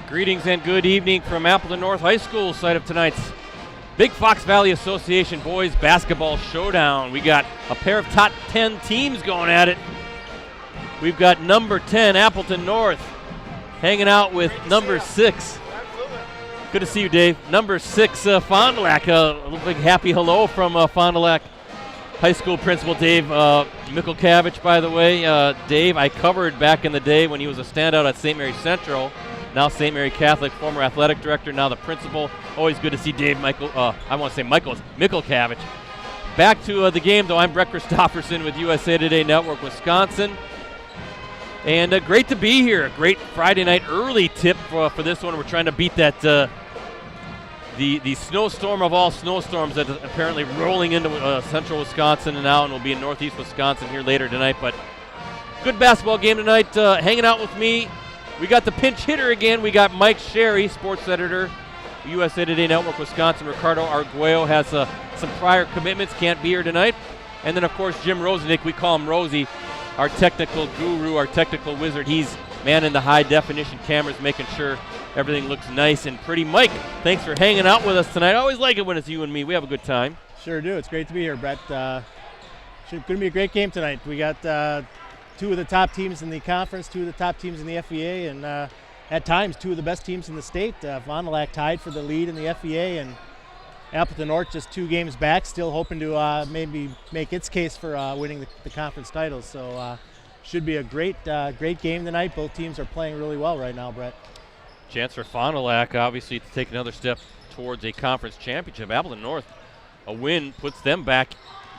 Greetings and good evening from Appleton North High School, site of tonight's Big Fox Valley Association Boys Basketball Showdown. We got a pair of top 10 teams going at it. We've got number 10, Appleton North, hanging out with number 6. Good to see you, Dave. Number 6, Fond du Lac. A little big happy hello from Fond du Lac High School Principal Dave Mikulkavich, by the way. Dave, I covered back in the day when he was a standout at St. Mary Central. Now St. Mary Catholic, former athletic director, now the principal. Always good to see Dave Mikulkavich. Back to the game, though. I'm Brett Christopherson with USA Today Network Wisconsin. And great to be here. A great Friday night early tip for this one. We're trying to beat that the snowstorm of all snowstorms that is apparently rolling into central Wisconsin now, and will be in northeast Wisconsin here later tonight. But good basketball game tonight. Hanging out with me, we got the pinch hitter again. We got Mike Sherry, sports editor, USA Today Network Wisconsin. Ricardo Arguello has some prior commitments, can't be here tonight. And then, of course, Jim Rosandick, we call him Rosie, our technical guru, our technical wizard. He's manning the high-definition cameras, making sure everything looks nice and pretty. Mike, thanks for hanging out with us tonight. I always like it when it's you and me. We have a good time. Sure do. It's great to be here, Brett. Going to be a great game tonight. We got two of the top teams in the conference, two of the top teams in the FVA, and at times two of the best teams in the state. Fond du Lac tied for the lead in the FVA, and Appleton North just 2 games back, still hoping to maybe make its case for winning the conference titles. So should be a great game tonight. Both teams are playing really well right now, Brett. Chance for Fond du Lac, obviously, to take another step towards a conference championship. Appleton North, a win puts them back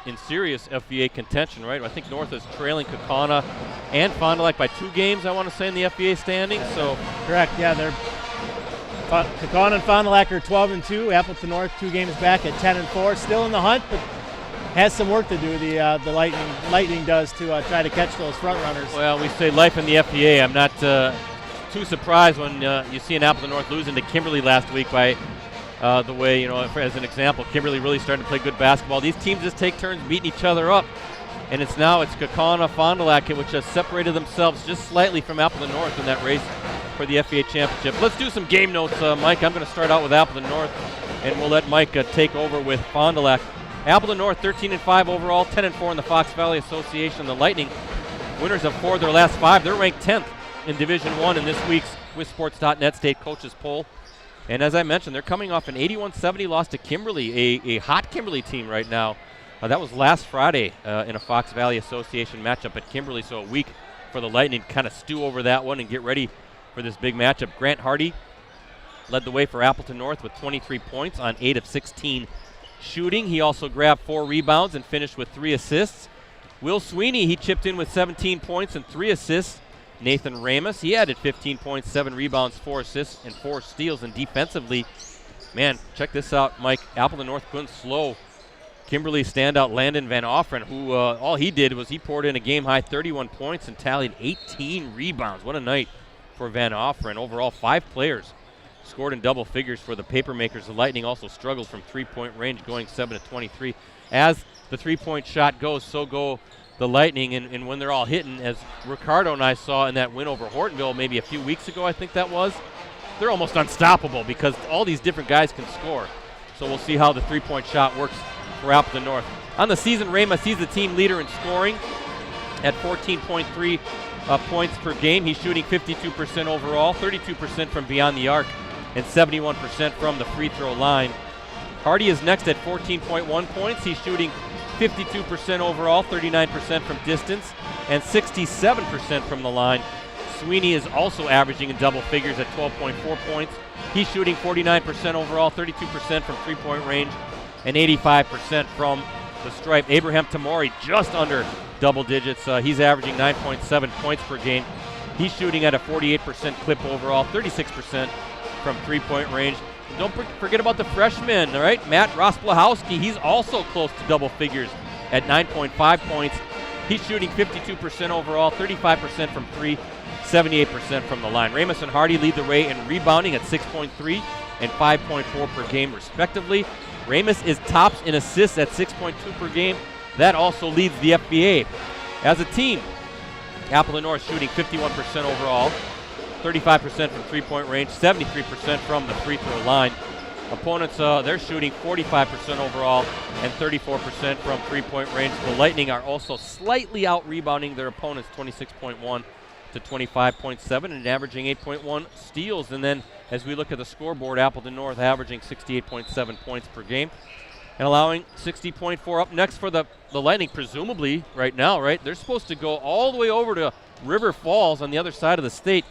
in serious FVA contention, right? I think North is trailing Kaukauna and Fond du Lac by 2 games, I want to say, in the FVA standings. So correct, yeah, they're Kaukauna and Fond du Lac are 12-2. Appleton North 2 games back at 10-4. Still in the hunt, but has some work to do. The Lightning does to try to catch those front runners. Well, we say life in the FVA. I'm not too surprised when you see an Appleton North losing to Kimberly last week by the way, as an example, Kimberly really starting to play good basketball. These teams just take turns beating each other up, and it's Kaukauna, Fond du Lac, which has separated themselves just slightly from Appleton North in that race for the FVA championship. Let's do some game notes, Mike. I'm going to start out with Appleton North, and we'll let Mike take over with Fond du Lac. Appleton North 13-5 overall, 10-4 in the Fox Valley Association. The Lightning, winners of 4 of their last 5. They're ranked 10th in Division I in this week's WisSports.net State Coaches Poll. And as I mentioned, they're coming off an 81-70 loss to Kimberly, a hot Kimberly team right now. That was last Friday in a Fox Valley Association matchup at Kimberly, so a week for the Lightning to kind of stew over that one and get ready for this big matchup. Grant Hardy led the way for Appleton North with 23 points on 8 of 16 shooting. He also grabbed 4 rebounds and finished with 3 assists. Will Sweeney, he chipped in with 17 points and 3 assists. Nathan Ramus, he added 15 points, 7 rebounds, 4 assists, and 4 steals. And defensively, man, check this out, Mike. Appleton North couldn't slow Kimberly standout Landon Van Offren, who all he did was he poured in a game-high 31 points and tallied 18 rebounds. What a night for Van Offren. Overall, 5 players scored in double figures for the Papermakers. The Lightning also struggled from three-point range, going 7-23. As the three-point shot goes, so go the Lightning, and when they're all hitting, as Ricardo and I saw in that win over Hortonville maybe a few weeks ago, I think that was, they're almost unstoppable because all these different guys can score. So we'll see how the three-point shot works for Appleton North. On the season, Ramus, he's the team leader in scoring at 14.3 points per game. He's shooting 52% overall, 32% from beyond the arc, and 71% from the free throw line. Hardy is next at 14.1 points. He's shooting 52% overall, 39% from distance, and 67% from the line. Sweeney is also averaging in double figures at 12.4 points. He's shooting 49% overall, 32% from three-point range, and 85% from the stripe. Abraham Tamori just under double digits. He's averaging 9.7 points per game. He's shooting at a 48% clip overall, 36% from three-point range. Don't forget about the freshman, all right? Matt Rosplahowski, he's also close to double figures at 9.5 points. He's shooting 52% overall, 35% from 3, 78% from the line. Ramus and Hardy lead the way in rebounding at 6.3 and 5.4 per game, respectively. Ramus is tops in assists at 6.2 per game. That also leads the FBA. As a team, Appleton North shooting 51% overall, 35% from three-point range, 73% from the free throw line. Opponents, they're shooting 45% overall and 34% from three-point range. The Lightning are also slightly out-rebounding their opponents, 26.1 to 25.7, and averaging 8.1 steals. And then as we look at the scoreboard, Appleton North averaging 68.7 points per game and allowing 60.4. Up next for the Lightning, presumably right now, right? They're supposed to go all the way over to River Falls on the other side of the state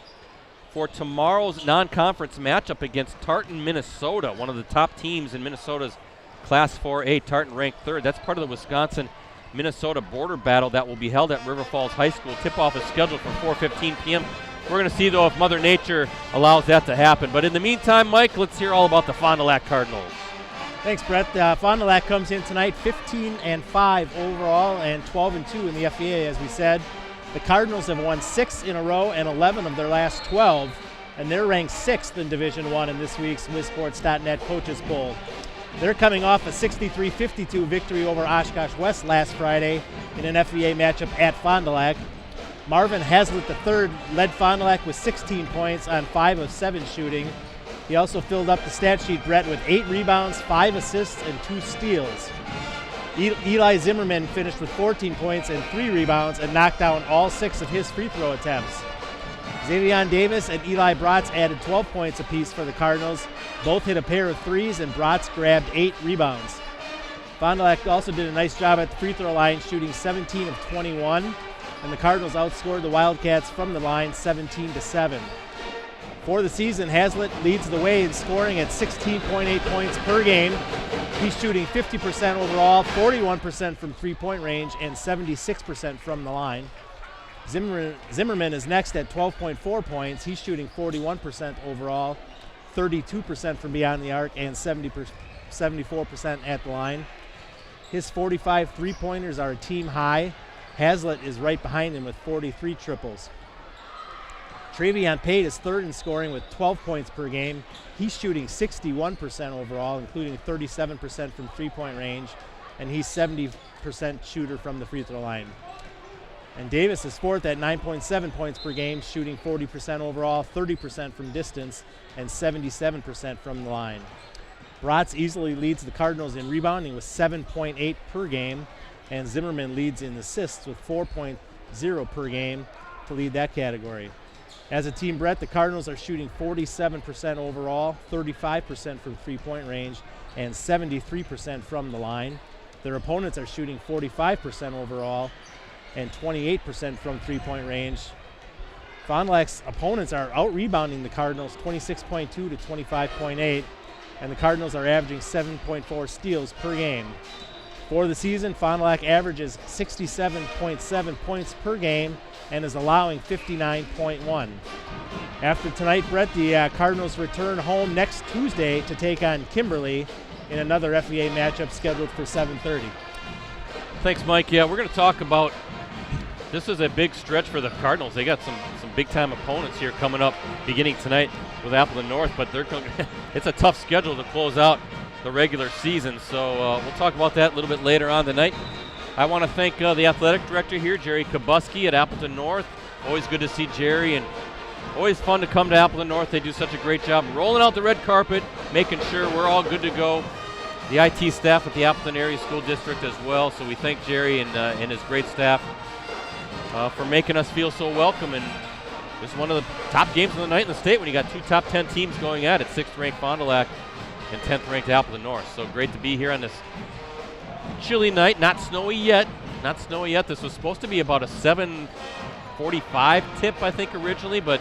for tomorrow's non-conference matchup against Tartan, Minnesota, one of the top teams in Minnesota's Class 4A. Tartan ranked third. That's part of the Wisconsin-Minnesota border battle that will be held at River Falls High School. Tip-off is scheduled for 4:15 p.m. We're going to see, though, if Mother Nature allows that to happen. But in the meantime, Mike, let's hear all about the Fond du Lac Cardinals. Thanks, Brett. Fond du Lac comes in tonight 15-5 overall and 12-2 in the FEA, as we said. The Cardinals have won 6 in a row and 11 of their last 12, and they're ranked 6th in Division I in this week's WizSports.net Coaches Poll. They're coming off a 63-52 victory over Oshkosh West last Friday in an FEA matchup at Fond du Lac. Marvin Hazlitt III led Fond du Lac with 16 points on 5 of 7 shooting. He also filled up the stat sheet, Brett, with 8 rebounds, 5 assists, and 2 steals. Eli Zimmerman finished with 14 points and 3 rebounds and knocked down all 6 of his free throw attempts. Xavion Davis and Eli Bratz added 12 points apiece for the Cardinals. Both hit a pair of threes, and Bratz grabbed 8 rebounds. Fond du Lac also did a nice job at the free throw line, shooting 17 of 21, and the Cardinals outscored the Wildcats from the line 17-7. For the season, Hazlitt leads the way in scoring at 16.8 points per game. He's shooting 50% overall, 41% from three-point range, and 76% from the line. Zimmerman is next at 12.4 points. He's shooting 41% overall, 32% from beyond the arc, and 74% at the line. His 45 three-pointers are a team high. Hazlitt is right behind him with 43 triples. Travion Pate is third in scoring with 12 points per game. He's shooting 61% overall, including 37% from three-point range, and he's 70% shooter from the free throw line. And Davis is fourth at 9.7 points per game, shooting 40% overall, 30% from distance, and 77% from the line. Bratz easily leads the Cardinals in rebounding with 7.8 per game, and Zimmerman leads in assists with 4.0 per game to lead that category. As a team, Brett, the Cardinals are shooting 47% overall, 35% from three-point range, and 73% from the line. Their opponents are shooting 45% overall and 28% from three-point range. Fond du Lac's opponents are out-rebounding the Cardinals 26.2 to 25.8, and the Cardinals are averaging 7.4 steals per game. For the season, Fond du Lac averages 67.7 points per game and is allowing 59.1. After tonight, Brett, the Cardinals return home next Tuesday to take on Kimberly in another FEA matchup scheduled for 7:30. Thanks, Mike. Yeah, we're going to talk about this is a big stretch for the Cardinals. They got some big-time opponents here coming up beginning tonight with Appleton North, but it's a tough schedule to close out the regular season. So we'll talk about that a little bit later on tonight. I want to thank the athletic director here, Jerry Kabuski at Appleton North. Always good to see Jerry, and always fun to come to Appleton North. They do such a great job rolling out the red carpet, making sure we're all good to go. The IT staff at the Appleton Area School District as well. So we thank Jerry and his great staff for making us feel so welcome. And this is one of the top games of the night in the state when you got 2 top 10 teams going at it, 6th-ranked Fond du Lac and 10th-ranked Appleton North. So great to be here on this chilly night. Not snowy yet. This was supposed to be about a 7:45 tip, I think, originally, but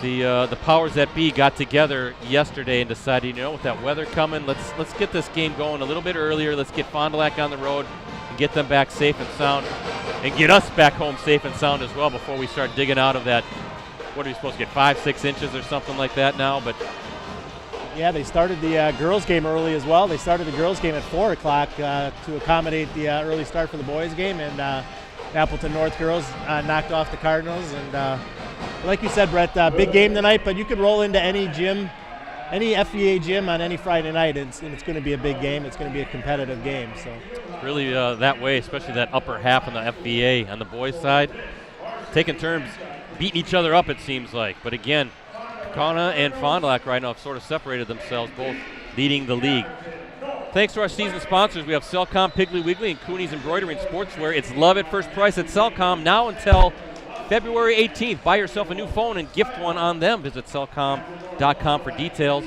the powers that be got together yesterday and decided, with that weather coming, let's get this game going a little bit earlier. Let's get Fond du Lac on the road and get them back safe and sound, and get us back home safe and sound as well before we start digging out of that. What are we supposed to get, 5-6 inches or something like that now? But yeah, they started the girls' game early as well. They started the girls' game at 4 o'clock to accommodate the early start for the boys' game, and Appleton North girls knocked off the Cardinals. And like you said, Brett, big game tonight, but you could roll into any gym, any FEA gym on any Friday night, and it's going to be a big game. It's going to be a competitive game. So really that way, especially that upper half on the FEA on the boys' side, taking turns beating each other up, it seems like. But again, Kaukauna and Fond du Lac right now have sort of separated themselves, both leading the league. Thanks to our season sponsors, we have Cellcom, Piggly Wiggly, and Cooney's Embroidery and Sportswear. It's love at first price at Cellcom now until February 18th. Buy yourself a new phone and gift one on them. Visit cellcom.com for details.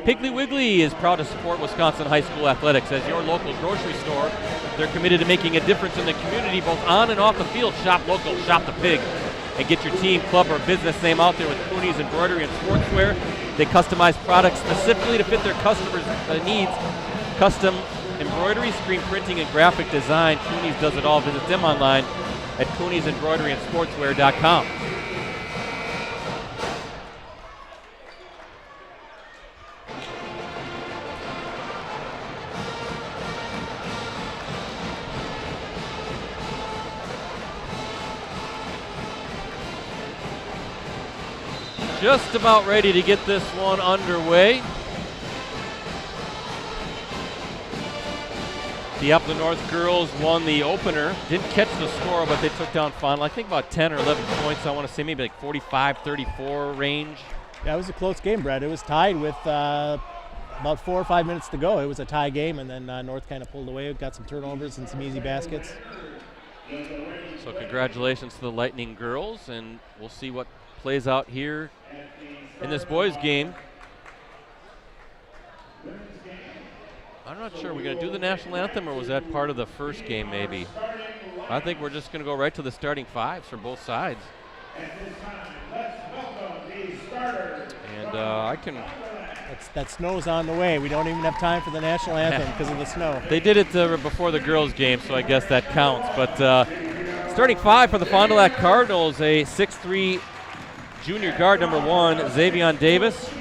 Piggly Wiggly is proud to support Wisconsin high school athletics. As your local grocery store, they're committed to making a difference in the community, both on and off the field. Shop local, shop the pig, and get your team, club, or business name out there with Cooney's Embroidery and Sportswear. They customize products specifically to fit their customers' needs. Custom embroidery, screen printing, and graphic design. Cooney's does it all. Visit them online at Cooney'sEmbroideryandSportswear.com. Just about ready to get this one underway. The Appleton North girls won the opener. Didn't catch the score, but they took down Fond du Lac. I think about 10 or 11 points. I want to say maybe like 45-34 range. Yeah, it was a close game, Brett. It was tied with about 4 or 5 minutes to go. It was a tie game, and then North kind of pulled away. Got some turnovers and some easy baskets. So congratulations to the Lightning girls, and we'll see what plays out here in this boys game. I'm not sure. Are we going to do the national anthem, or was that part of the first game maybe? I think we're just going to go right to the starting fives for both sides. And I can... That snow's on the way. We don't even have time for the national anthem because of the snow. They did it before the girls' game, so I guess that counts. But starting five for the Fond du Lac Cardinals, a 6'3" junior guard, number 1, Xavion Davis.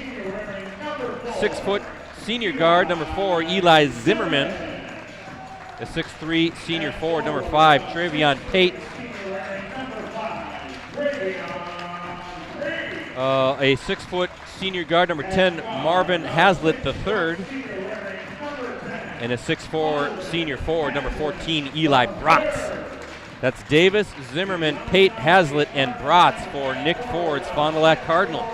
6 foot senior guard, number 4, Eli Zimmerman. A 6'3" senior forward, number 5, Travion Pate. A 6 foot senior guard, number 10, Marvin Hazlitt III. And a 6'4" senior forward, number 14, Eli Bratz. That's Davis, Zimmerman, Pate, Hazlitt, and Bratz for Nick Ford's Fond du Lac Cardinals.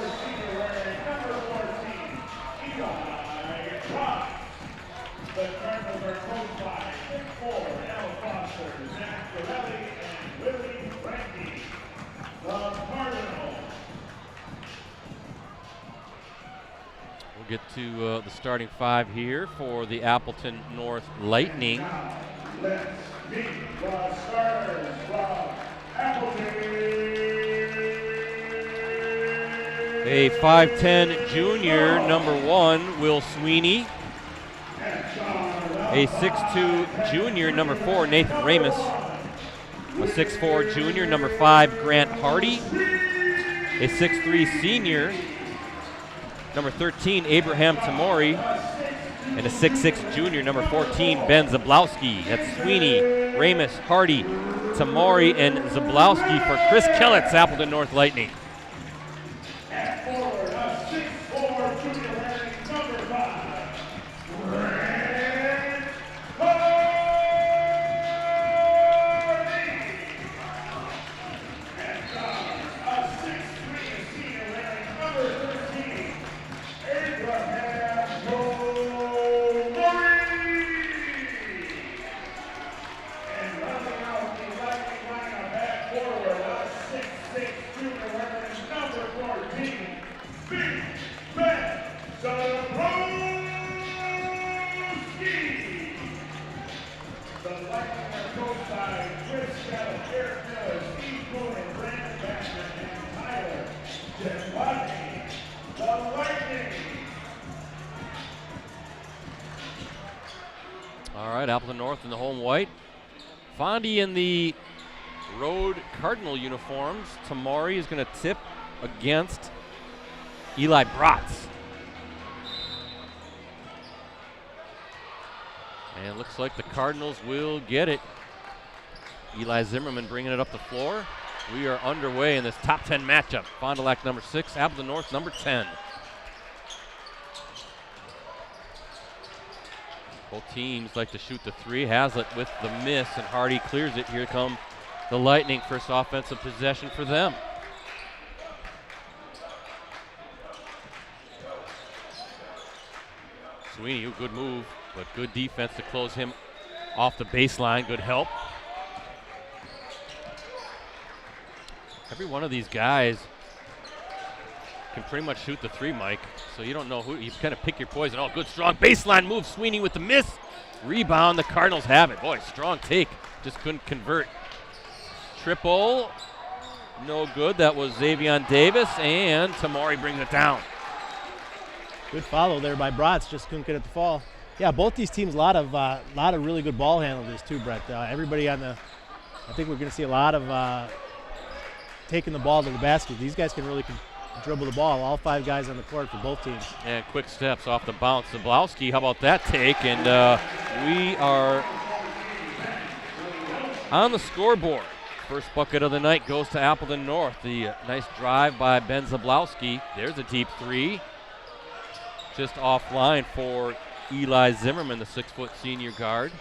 We'll get to the starting five here for the Appleton North Lightning. Let's meet the starters from Appleton. A 5'10" junior, number 1, Will Sweeney. A 6'2" junior, number 4, Nathan Ramus. A 6'4" junior, number 5, Grant Hardy. A 6'3" senior, number 13, Abraham Tamori. And a 6'6" junior, number 14, Ben Zablowski. That's Sweeney, Ramus, Hardy, Tamori, and Zablowski for Chris Kellett's Appleton North Lightning. At forward, a 6'4" junior wearing number 5, Grant Hardy. At guard, a 6'3" senior wearing number 13, Abraham Tamori. And rounding out the Lightning lineup at forward, a 6'6" junior wearing number 14, Big Ben Zabrowski. The Lightning are coached by Chris Scott, Eric Miller, Steve Boone, Brandon Baxter, and Tyler Jeffwani. The Lightning. All right, Appleton North in the home white. Fondy in the road Cardinal uniforms. Tamari is going to tip against Eli Bratz. And it looks like the Cardinals will get it. Eli Zimmerman bringing it up the floor. We are underway in this top 10 matchup. Fond du Lac number 6, Appleton North number 10. Both teams like to shoot the three. Hazlitt with the miss, and Hardy clears it. Here come the Lightning. First offensive possession for them. Sweeney, good move, but good defense to close him off the baseline. Good help. Every one of these guys can pretty much shoot the three, Mike, so you don't know who. You kind of pick your poison. Oh, good strong baseline move. Sweeney with the miss. Rebound. The Cardinals have it. Boy, strong take. Just couldn't convert. Triple. No good. That was Xavion Davis, and Tamori brings it down. Good follow there by Bratz. Just couldn't get it to fall. Yeah, both these teams, a lot of really good ball handlers too, Brett. Everybody on the, I think we're going to see a lot of taking the ball to the basket. These guys can really dribble the ball. All 5 guys on the court for both teams. And quick steps off the bounce. Zablowski, how about that take? And we are on the scoreboard. First bucket of the night goes to Appleton North. The nice drive by Ben Zablowski. There's a deep three. Just offline for Eli Zimmerman, the 6-foot senior guard.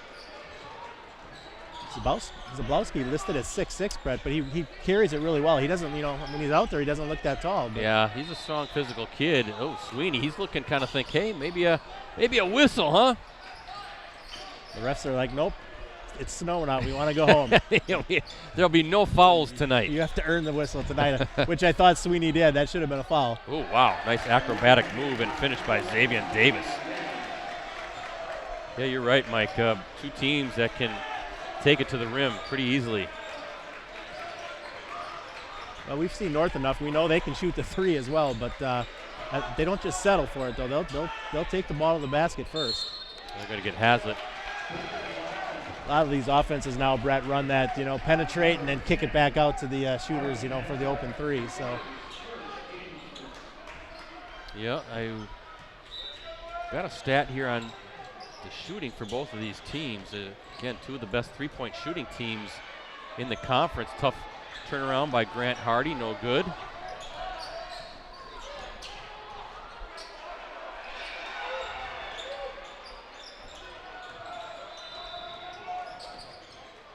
Zablowski listed as 6'6", Brett, but he carries it really well. He doesn't, when he's out there, he doesn't look that tall. But yeah, he's a strong physical kid. Oh, Sweeney, he's looking kind of think, hey, maybe a whistle, huh? The refs are like, nope, it's snowing out. We want to go home. There'll be no fouls tonight. You have to earn the whistle tonight, which I thought Sweeney did. That should have been a foul. Oh, wow. Nice acrobatic move and finish by Xavion Davis. Yeah, you're right, Mike. 2 teams that can take it to the rim pretty easily. Well, we've seen North enough. We know they can shoot the 3 as well, but they don't just settle for it, though. They'll take the ball to the basket first. They're going to get Hazlitt. A lot of these offenses now, Brett, run that, penetrate and then kick it back out to the shooters, for the open 3. So. Yeah, I got a stat here on the shooting for both of these teams. Again, 2 of the best 3-point shooting teams in the conference. Tough turnaround by Grant Hardy, no good.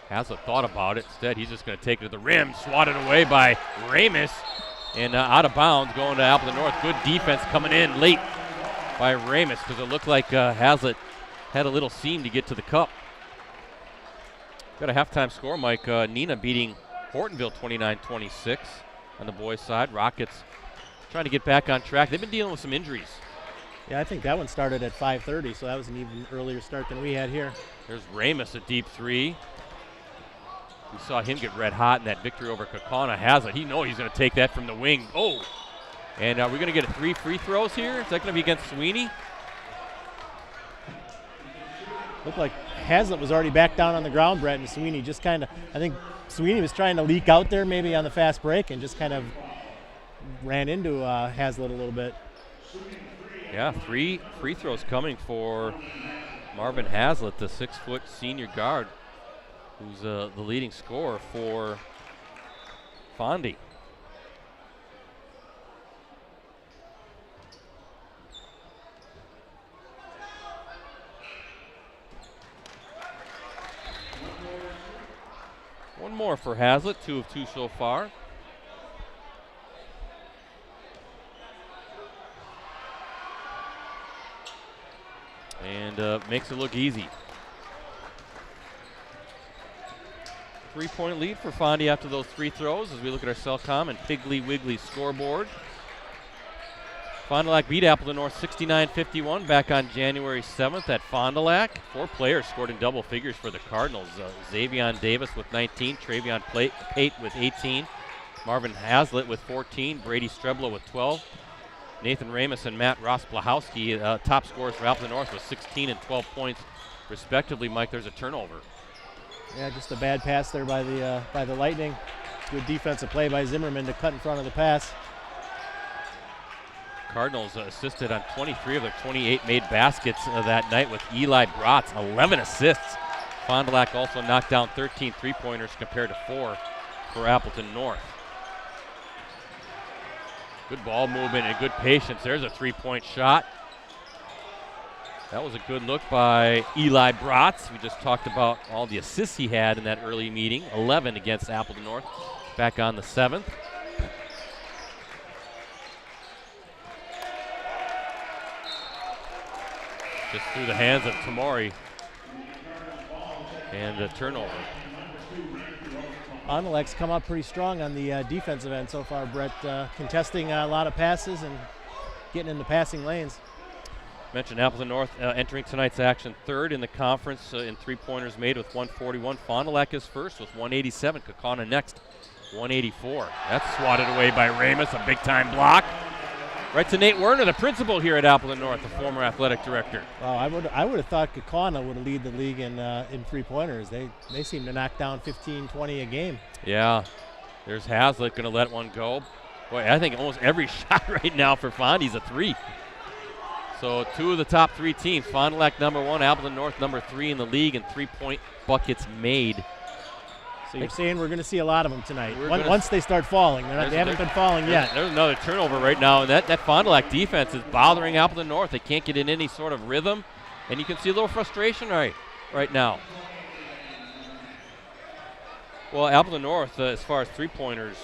Hazlitt thought about it. Instead, he's just going to take it to the rim. Swatted away by Ramus. And out of bounds going to Appleton North. Good defense coming in late by Ramus because it looked like Hazlitt had a little seam to get to the cup. Got a halftime score, Mike. Nina beating Hortonville 29-26 on the boys' side. Rockets trying to get back on track. They've been dealing with some injuries. Yeah, I think that one started at 5:30, so that was an even earlier start than we had here. There's Ramus, a deep 3. We saw him get red hot in that victory over Kaukauna. Hazlitt, he knows he's going to take that from the wing. Oh! And we're going to get 3 free throws here. Is that going to be against Sweeney? Looked like Hazlitt was already back down on the ground, Brett, and Sweeney just kind of, I think Sweeney was trying to leak out there maybe on the fast break and just kind of ran into Hazlitt a little bit. Yeah, 3 free throws coming for Marvin Hazlitt, the 6-foot senior guard, who's the leading scorer for Fond. One more for Hazlitt, 2 of 2 so far. And makes it look easy. 3-point lead for Fond after those 3 throws as we look at our Cellcom and Piggly Wiggly scoreboard. Fond du Lac beat Appleton North 69-51 back on January 7th at Fond du Lac. 4 players scored in double figures for the Cardinals. Xavion Davis with 19, Travion Pate with 18, Marvin Hazlitt with 14, Brady Strebla with 12, Nathan Ramus and Matt Rosplahowski, top scorers for Appleton North with 16 and 12 points respectively. Mike, there's a turnover. Yeah, just a bad pass there by the Lightning. Good defensive play by Zimmerman to cut in front of the pass. Cardinals assisted on 23 of their 28 made baskets that night with Eli Bratz, 11 assists. Fond du Lac also knocked down 13 3-pointers compared to 4 for Appleton North. Good ball movement and good patience. There's a 3-point shot. That was a good look by Eli Bratz. We just talked about all the assists he had in that early meeting. 11 against Appleton North back on the 7th. Just through the hands of Tamori. And a turnover. Fond du Lac's come up pretty strong on the defensive end so far, Brett, contesting a lot of passes and getting into passing lanes. Mentioned Appleton North entering tonight's action third in the conference in three-pointers made with 141. Fond du Lac is first with 187. Kaukauna next, 184. That's swatted away by Ramus, a big-time block. Right to Nate Werner, the principal here at Appleton North, the former athletic director. Well, I would have thought Kaukauna would lead the league in three-pointers. They seem to knock down 15, 20 a game. Yeah, there's Hazlitt going to let one go. Boy, I think almost every shot right now for Fondy's a three. So two of the top three teams, Fond du Lac number 1, Appleton North number 3 in the league, and three-point buckets made. So you're saying we're going to see a lot of them tonight once they start falling. They haven't been falling yet. There's another turnover right now, and that Fond du Lac defense is bothering Appleton North. They can't get in any sort of rhythm, and you can see a little frustration right now. Well, Appleton North, as far as three-pointers,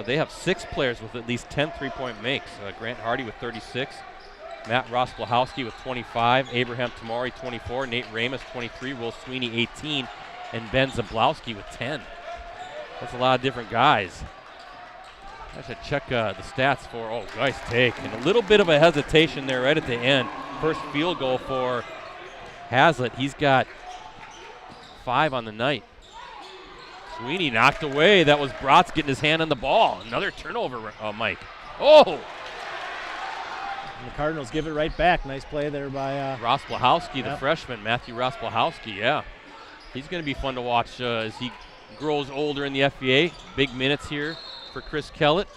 they have 6 players with at least 10 three-point makes. Grant Hardy with 36, Matt Rosplahowski with 25, Abraham Tamari 24, Nate Ramus 23, Will Sweeney 18, and Ben Zablowski with 10. That's a lot of different guys. I should check the stats for, nice take. And a little bit of a hesitation there right at the end. First field goal for Hazlitt. He's got 5 on the night. Sweeney knocked away. That was Bratz getting his hand on the ball. Another turnover, Mike. Oh! And the Cardinals give it right back. Nice play there by Rosplahowski, the freshman, Matthew Rosplahowski, yeah. He's going to be fun to watch as he grows older in the FBA. Big minutes here for Chris Kellett.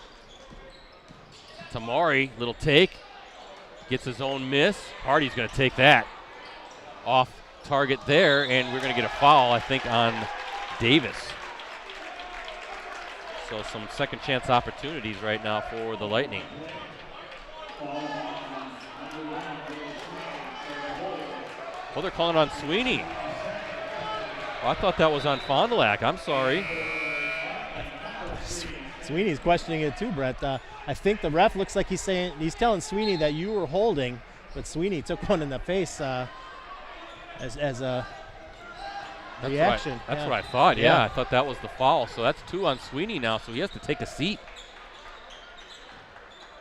Tamari, little take. Gets his own miss. Hardy's going to take that. Off target there, and we're going to get a foul, I think, on Davis. So some second chance opportunities right now for the Lightning. Well, they're calling on Sweeney. Oh, I thought that was on Fond du Lac. I'm sorry. Sweeney's questioning it too, Brett. I think the ref looks like he's telling Sweeney that you were holding, but Sweeney took one in the face as a reaction. That's what I thought. Yeah, I thought that was the foul. So that's 2 on Sweeney now. So he has to take a seat.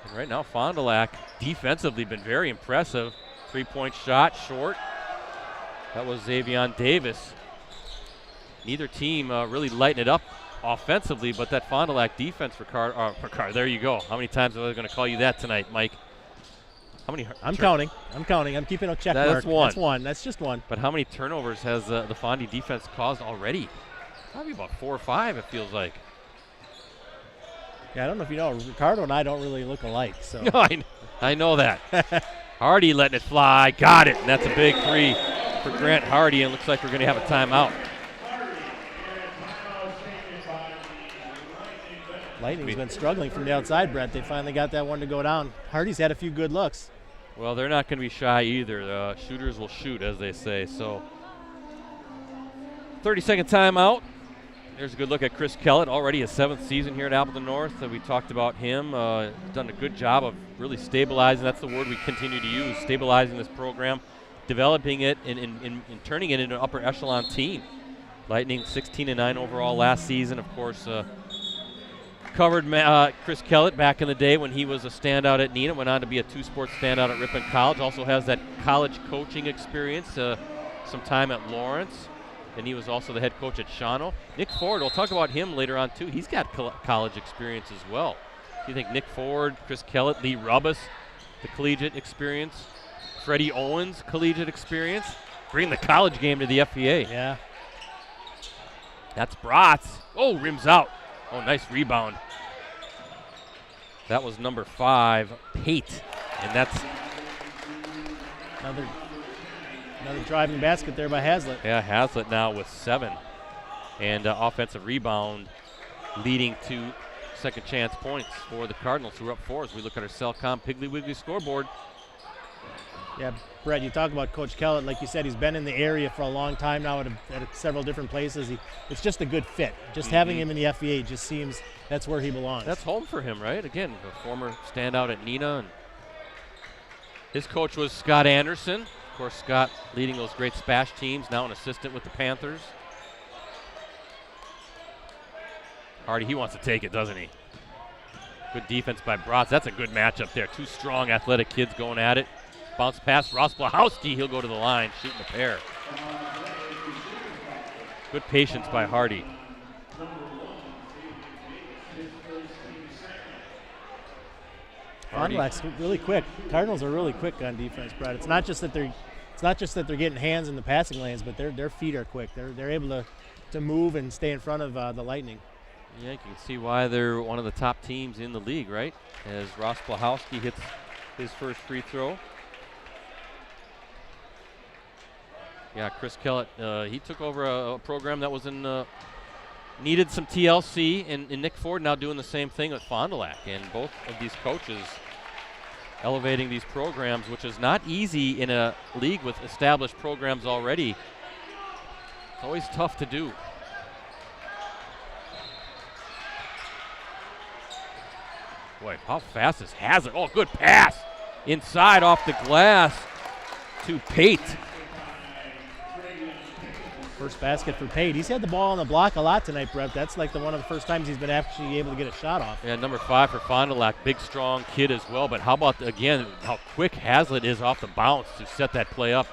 And right now, Fond du Lac defensively been very impressive. 3-point shot, short. That was Xavion Davis. Neither team really lighting it up offensively, but that Fond du Lac defense for Car. There you go. How many times are they going to call you that tonight, Mike? How many? I'm counting. I'm keeping a check mark. That's one. That's one. That's just one. But how many turnovers has the Fondy defense caused already? Probably about 4 or 5, it feels like. Yeah, I don't know if you know, Ricardo and I don't really look alike. So. No, I know that. Hardy letting it fly. Got it. And that's a big 3 for Grant Hardy, and looks like we're going to have a timeout. Lightning's been struggling from the outside, Brett. They finally got that one to go down. Hardy's had a few good looks. Well, they're not going to be shy either. Shooters will shoot, as they say. So 30-second timeout. There's a good look at Chris Kellett, already his 7th season here at Appleton North. We talked about him. Done a good job of really stabilizing. That's the word we continue to use, stabilizing this program, developing it, and turning it into an upper echelon team. Lightning 16-9 overall last season, of course. Covered Chris Kellett back in the day when he was a standout at Neenah, went on to be a 2-sport standout at Ripon College. Also has that college coaching experience, some time at Lawrence, and he was also the head coach at Shawano. Nick Ford, we'll talk about him later on too. He's got college experience as well. So you think Nick Ford, Chris Kellett, Lee Rubbis, the collegiate experience, Freddie Owens, collegiate experience, bring the college game to the FPA. Yeah. That's Bratz. Oh, rims out. Oh, nice rebound. That was number 5, Pate, and that's another driving basket there by Hazlitt. Yeah, Hazlitt now with 7, and offensive rebound leading to second chance points for the Cardinals, who are up 4 as we look at our Cellcom Piggly Wiggly scoreboard. Yeah, Brett, you talk about Coach Kellett. Like you said, he's been in the area for a long time now at several different places. It's just a good fit. Just having him in the FVA just seems that's where he belongs. That's home for him, right? Again, a former standout at Neenah. And his coach was Scott Anderson, Of course, Scott leading those great Spash teams, now an assistant with the Panthers. Hardy, he wants to take it, doesn't he? Good defense by Bratz. That's a good matchup there. Two strong, athletic kids going at it. Bounce pass, Ross Blahowski. He'll go to the line, shooting a pair. Good patience by Hardy. Fond du Lac's really quick. Cardinals are really quick on defense, Brad. It's not just that they're getting hands in the passing lanes, but their feet are quick. They're able to move and stay in front of the Lightning. Yeah, you can see why they're one of the top teams in the league, right? As Ross Blahowski hits his first free throw. Yeah, Chris Kellett, he took over a program that was needed some TLC, and Nick Ford now doing the same thing with Fond du Lac. And both of these coaches elevating these programs, which is not easy in a league with established programs already. It's always tough to do. Boy, how fast is Hazard? Oh, good pass. Inside off the glass to Pate. First basket for Pate. He's had the ball on the block a lot tonight, Brett. That's like one of the first times he's been actually able to get a shot off. Yeah, number 5 for Fond du Lac. Big, strong kid as well. But how about, again, how quick Hazlitt is off the bounce to set that play up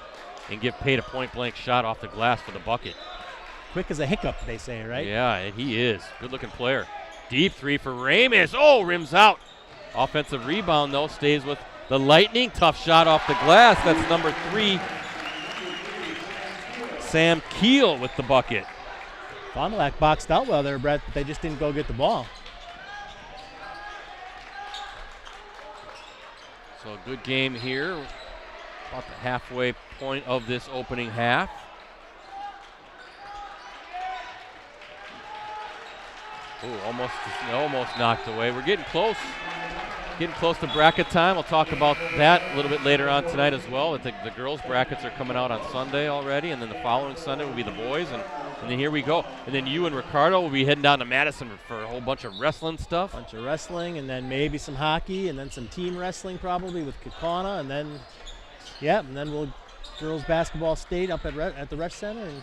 and give Pate a point-blank shot off the glass for the bucket. Quick as a hiccup, they say, right? Yeah, and he is. Good-looking player. Deep three for Ramis. Oh, rims out. Offensive rebound, though, stays with the Lightning. Tough shot off the glass. That's number 3, Sam Keel with the bucket. Fond du Lac boxed out well there, Brett, but they just didn't go get the ball. So a good game here. About the halfway point of this opening half. Ooh, almost knocked away. We're getting close. Getting close to bracket time. We'll talk about that a little bit later on tonight as well. The girls' brackets are coming out on Sunday already, and then the following Sunday will be the boys, and then here we go. And then you and Ricardo will be heading down to Madison for a whole bunch of wrestling stuff. Bunch of wrestling, and then maybe some hockey, and then some team wrestling probably with Kakana, and then, and then we'll girls' basketball state up at the Rec Center, and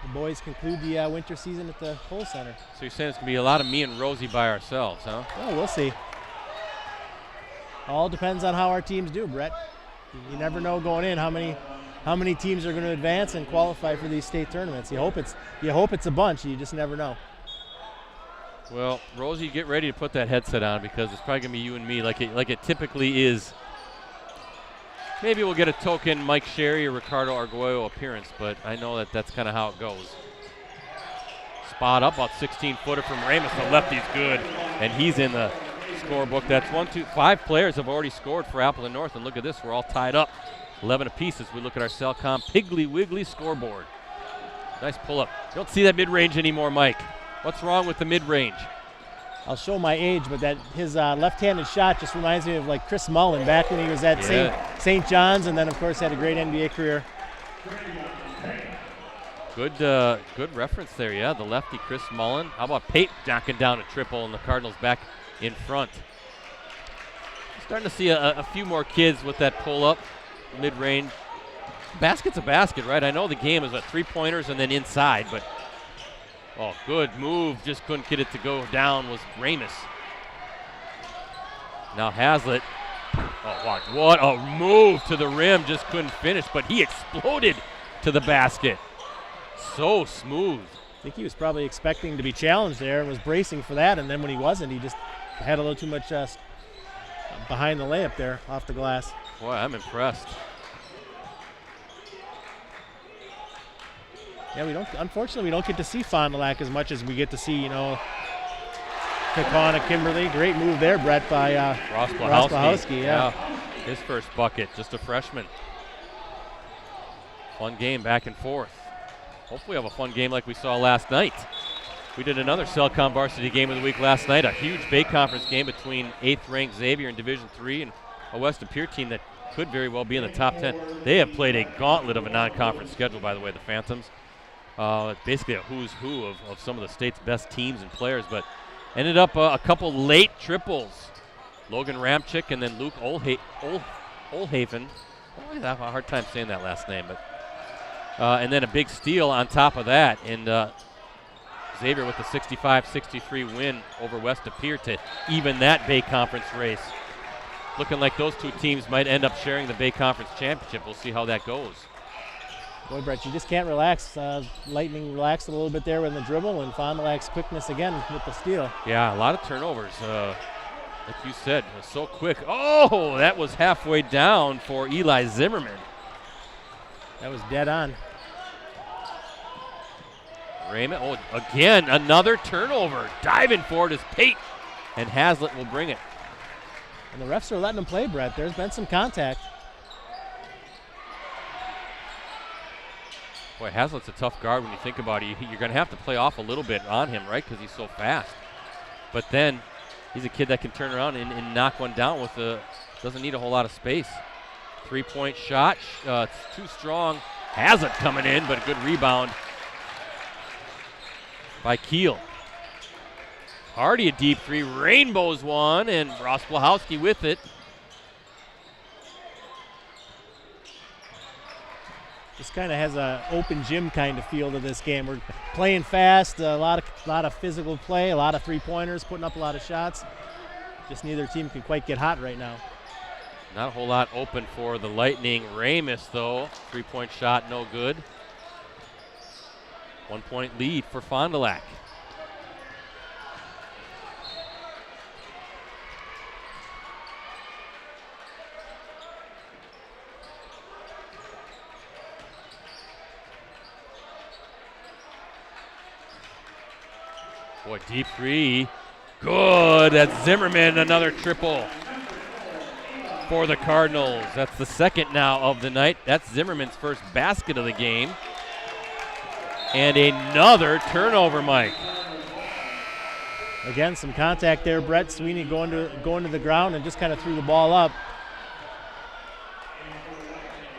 the boys conclude the winter season at the Kohl Center. So you're saying it's going to be a lot of me and Rosie by ourselves, huh? Well, we'll see. All depends on how our teams do, Brett. You never know going in how many teams are going to advance and qualify for these state tournaments. You hope it's a bunch. You just never know. Well, Rosie, get ready to put that headset on because it's probably going to be you and me like it typically is. Maybe we'll get a token Mike Sherry or Ricardo Arguello appearance, but I know that's kind of how it goes. Spot up, about 16-footer from Ramis. The lefty's good, and he's in the scorebook. That's 1, 2, 5 players have already scored for Appleton North, and look at this, we're all tied up. 11 apiece as we look at our Cellcom Piggly Wiggly scoreboard. Nice pull-up. You don't see that mid-range anymore, Mike. What's wrong with the mid-range? I'll show my age, but that his left-handed shot just reminds me of like Chris Mullen back when he was at St. John's, and then of course had a great NBA career. Good reference there, yeah. The lefty Chris Mullen. How about Pate knocking down a triple and the Cardinals back in front? Starting to see a few more kids with that pull-up, mid-range. Basket's a basket, right? I know the game is 3-pointers and then inside, but oh, good move. Just couldn't get it to go down was Ramis. Now Hazlitt. Oh, watch. What a move to the rim. Just couldn't finish, but he exploded to the basket. So smooth. I think he was probably expecting to be challenged there and was bracing for that, and then when he wasn't, he just had a little too much behind the layup there off the glass. Boy, I'm impressed. Yeah, unfortunately, we don't get to see Fond du Lac as much as we get to see, Kakana, Kimberly. Great move there, Brett, by Ross Blahowski. Yeah. His first bucket, just a freshman. Fun game back and forth. Hopefully we'll have a fun game like we saw last night. We did another Cellcom varsity game of the week last night, a huge Bay Conference game between 8th-ranked Xavier in Division III and a Western Pier team that could very well be in the top 10. They have played a gauntlet of a non-conference schedule, by the way, the Phantoms. Basically a who's who of some of the state's best teams and players, but ended up a couple late triples. Logan Ramchick and then Luke Olhaven I have a hard time saying that last name, but and then a big steal on top of that, and Xavier with the 65-63 win over West De Pere to even that Bay Conference race. Looking like those two teams might end up sharing the Bay Conference championship. We'll see how that goes. Boy, Brett, you just can't relax. Lightning relaxed a little bit there with the dribble, and Fond du Lac's quickness again with the steal. Yeah, a lot of turnovers. Like you said, it was so quick. Oh, that was halfway down for Eli Zimmerman. That was dead on. Raymond, oh, again, another turnover. Diving for it is Pate, and Hazlitt will bring it. And the refs are letting him play, Brett. There's been some contact. Boy, Hazlitt's a tough guard when you think about it. You're going to have to play off a little bit on him, right, because he's so fast. But then he's a kid that can turn around and knock one down with doesn't need a whole lot of space. 3-point shot, it's too strong. Hazlitt coming in, but a good rebound by Keel. Hardy a deep three, rainbows one, and Ross Blahowski with it. This kind of has an open gym kind of feel to this game. We're playing fast, a lot of physical play, a lot of three-pointers, putting up a lot of shots. Just neither team can quite get hot right now. Not a whole lot open for the Lightning. Ramus, though, 3-point shot, no good. 1-point lead for Fond du Lac. Boy, deep three. Good. That's Zimmerman, another triple for the Cardinals. That's the second now of the night. That's Zimmerman's first basket of the game. And another turnover, Mike. Again, some contact there. Brett Sweeney going to the ground and just kind of threw the ball up.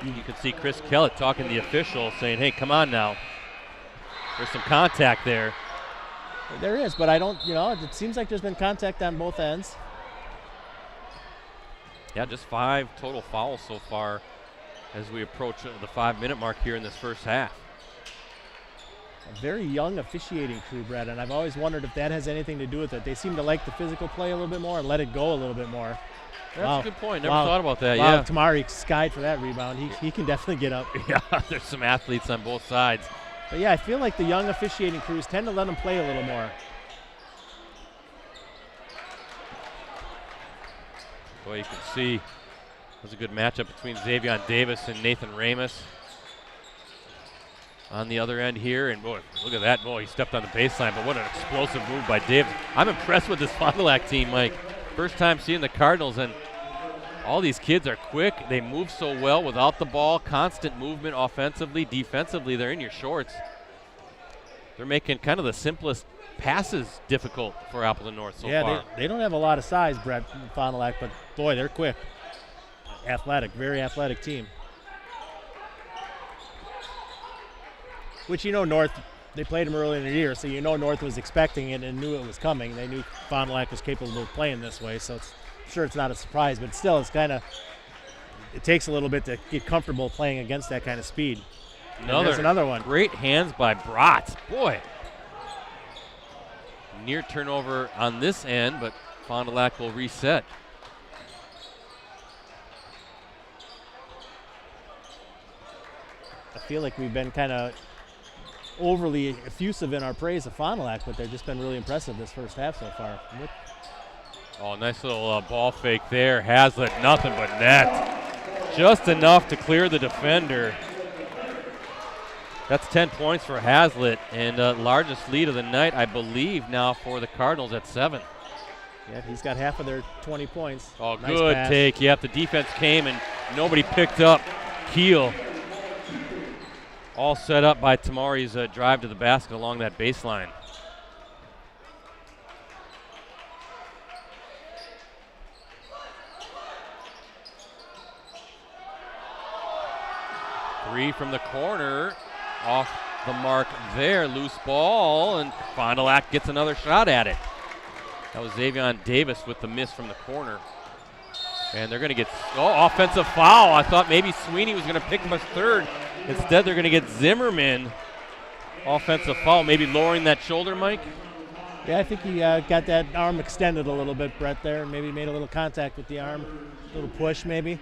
You can see Chris Kellett talking to the official saying, hey, come on now. There's some contact there. There is, but I don't, it seems like there's been contact on both ends. Yeah, just 5 total fouls so far as we approach the 5-minute mark here in this first half. A very young officiating crew, Brett, and I've always wondered if that has anything to do with it. They seem to like the physical play a little bit more and let it go a little bit more. That's a good point. Never thought about that, yeah. Tamari skied for that rebound. He can definitely get up. Yeah, there's some athletes on both sides. But yeah, I feel like the young officiating crews tend to let them play a little more. Boy, you can see it was a good matchup between Xavier Davis and Nathan Ramus. On the other end here, and boy, look at that. Boy, he stepped on the baseline, but what an explosive move by Davis. I'm impressed with this Fond du Lac team, Mike. First time seeing the Cardinals, and all these kids are quick. They move so well without the ball. Constant movement offensively. Defensively, they're in your shorts. They're making kind of the simplest passes difficult for Appleton North so far. Yeah, they don't have a lot of size, Brett, Fond du Lac, but boy, they're quick. Athletic, very athletic team. Which North, they played them early in the year, so North was expecting it and knew it was coming. They knew Fond du Lac was capable of playing this way, so it's not a surprise, but still it takes a little bit to get comfortable playing against that kind of speed. There's another one. Great hands by Bratz. Boy. Near turnover on this end, but Fond du Lac will reset. I feel like we've been kind of overly effusive in our praise of Fond du Lac, but they've just been really impressive this first half so far. Oh, nice little ball fake there. Hazlitt, nothing but net. Just enough to clear the defender. That's 10 points for Hazlitt, and largest lead of the night, I believe, now for the Cardinals at 7. Yeah, he's got half of their 20 points. Oh, nice good pass. take. Yep, the defense came, and nobody picked up Keel. All set up by Tamari's drive to the basket along that baseline. Three from the corner, off the mark there, loose ball, and Fond du Lac gets another shot at it. That was Xavier Davis with the miss from the corner. And they're going to get offensive foul. I thought maybe Sweeney was going to pick him as third. Instead, they're going to get Zimmerman. Offensive foul, maybe lowering that shoulder, Mike? Yeah, I think he got that arm extended a little bit, Brett, there, and maybe made a little contact with the arm. A little push, maybe.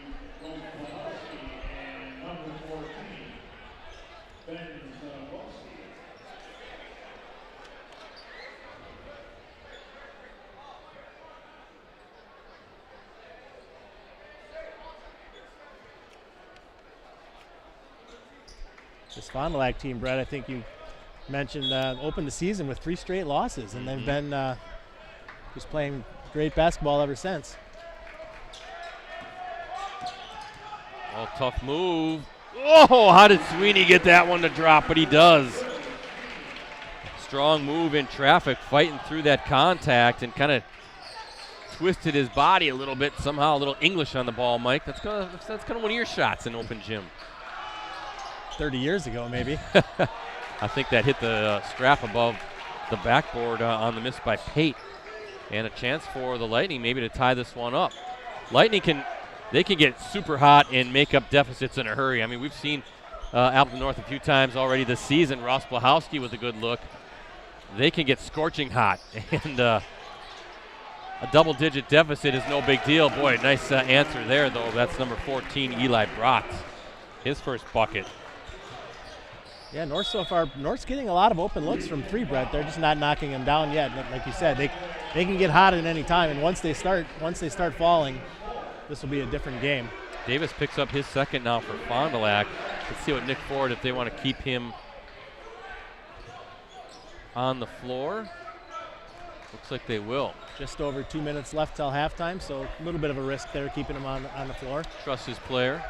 This Fond du Lac team, Brett, I think you mentioned opened the season with 3 straight losses, and they've been just playing great basketball ever since. Oh, tough move. Oh, how did Sweeney get that one to drop? But he does. Strong move in traffic, fighting through that contact and kind of twisted his body a little bit. Somehow a little English on the ball, Mike. That's kind of one of your shots in open gym. 30 years ago, maybe. I think that hit the strap above the backboard on the miss by Pate. And a chance for the Lightning maybe to tie this one up. Lightning can get super hot and make up deficits in a hurry. I mean, we've seen Appleton North a few times already this season. Ross Blahowski with a good look. They can get scorching hot. And a double-digit deficit is no big deal. Boy, nice answer there, though. That's number 14, Eli Brott. His first bucket. Yeah, North so far, North's getting a lot of open looks from 3, Brett. They're just not knocking them down yet. Like you said, they can get hot at any time, and once they start falling, this will be a different game. Davis picks up his second now for Fond du Lac. Let's see what Nick Ford, if they want to keep him on the floor. Looks like they will. Just over 2 minutes left till halftime, so a little bit of a risk there keeping him on the floor. Trusts his player.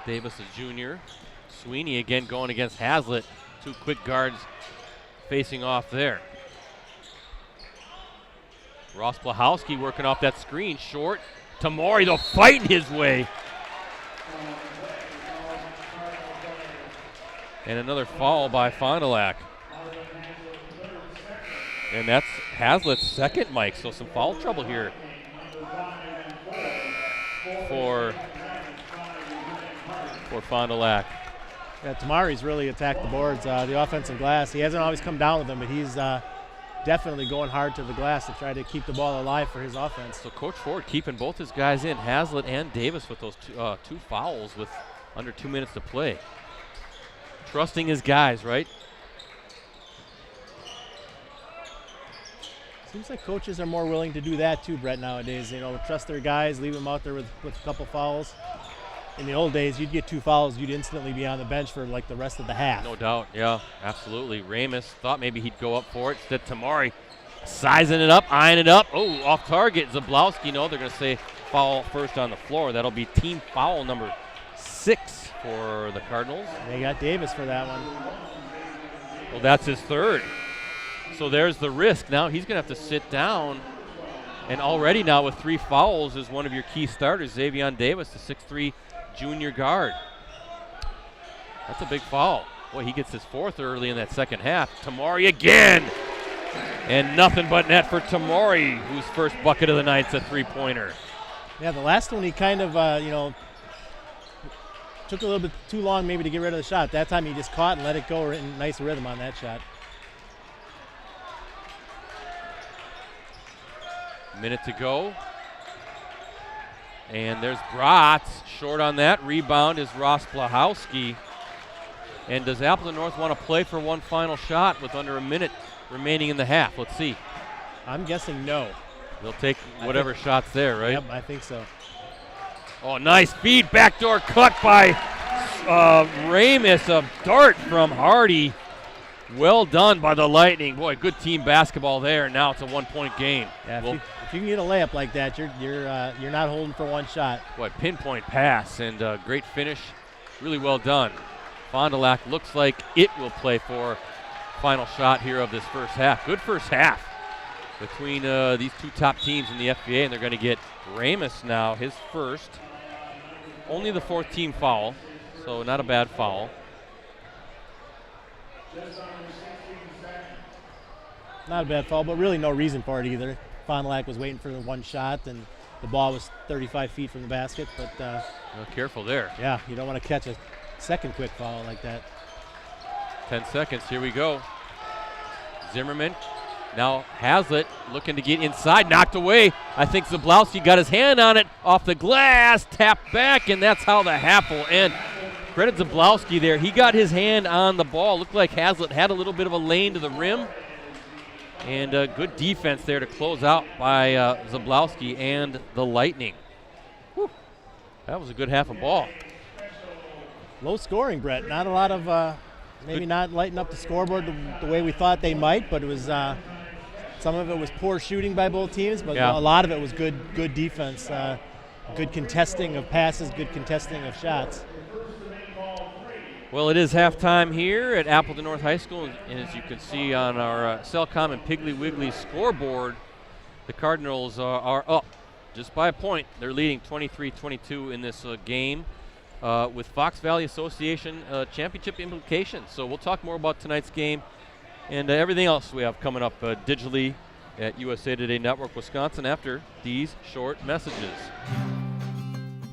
Davis, a junior. Sweeney again going against Hazlitt. 2 quick guards facing off there. Ross Blahowski working off that screen. Short. Tamori, though, fighting his way. And another foul by Fond du Lac. And that's Hazlitt's second, Mike. So some foul trouble here for Fond du Lac. Yeah, Tamari's really attacked the boards, the offensive glass. He hasn't always come down with them, but he's definitely going hard to the glass to try to keep the ball alive for his offense. So Coach Ford keeping both his guys in, Hazlitt and Davis, with those two fouls with under 2 minutes to play. Trusting his guys, right? Seems like coaches are more willing to do that too, Brett, nowadays. You know, trust their guys, leave them out there with a couple fouls. In the old days, you'd get 2 fouls, you'd instantly be on the bench for like the rest of the half. No doubt, yeah, absolutely. Ramus thought maybe he'd go up for it. Instead, Tamari sizing it up, eyeing it up. Oh, off target. Zablowski, no, they're going to say foul first on the floor. That'll be team foul number 6 for the Cardinals. They got Davis for that one. Well, that's his third. So there's the risk. Now he's going to have to sit down. And already now with 3 fouls is one of your key starters, Xavion Davis, the 6'3" junior guard. That's a big foul. Boy, he gets his 4th early in that second half. Tamori again. And nothing but net for Tamori, whose first bucket of the night's a 3-pointer. Yeah, the last one he kind of, took a little bit too long maybe to get rid of the shot. That time he just caught and let it go in nice rhythm on that shot. Minute to go. And there's Bratz short on that. Rebound is Ross Blahowski. And does Appleton North want to play for one final shot with under a minute remaining in the half? Let's see. I'm guessing no. They'll take whatever shot's there, right? Yep, I think so. Oh, nice feed. Backdoor cut by Ramus. A dart from Hardy. Well done by the Lightning. Boy, good team basketball there. Now it's a 1-point game. Yeah, if you can get a layup like that, you're not holding for one shot. Boy, pinpoint pass and great finish. Really well done. Fond du Lac looks like it will play for final shot here of this first half. Good first half between these 2 top teams in the FBA, and they're going to get Ramus now, his first. Only the 4th team foul, so not a bad foul. Not a bad foul, but really no reason for it either. Fond du Lac was waiting for the one shot, and the ball was 35 feet from the basket. But Well, careful there. yeah, you don't want to catch a second quick foul like that. 10 seconds. Here we go. Zimmerman. Now Hazlitt looking to get inside. Knocked away. I think Zablowski got his hand on it off the glass. Tapped back, and that's how the half will end. Credit Zablowski there. He got his hand on the ball. Looked like Hazlitt had a little bit of a lane to the rim. And good defense there to close out by Zablowski and the Lightning. Whew. That was a good half of ball. Low scoring, Brett. Not a lot of, maybe not lighting up the scoreboard the way we thought they might, but it was, some of it was poor shooting by both teams, but Yeah. a lot of it was good defense, good contesting of passes, good contesting of shots. Well, it is halftime here at Appleton North High School, and as you can see on our Cellcom and Piggly Wiggly scoreboard, the Cardinals are up just by a point. They're leading 23-22 in this game with Fox Valley Association championship implications. So we'll talk more about tonight's game and everything else we have coming up digitally at USA Today Network Wisconsin after these short messages.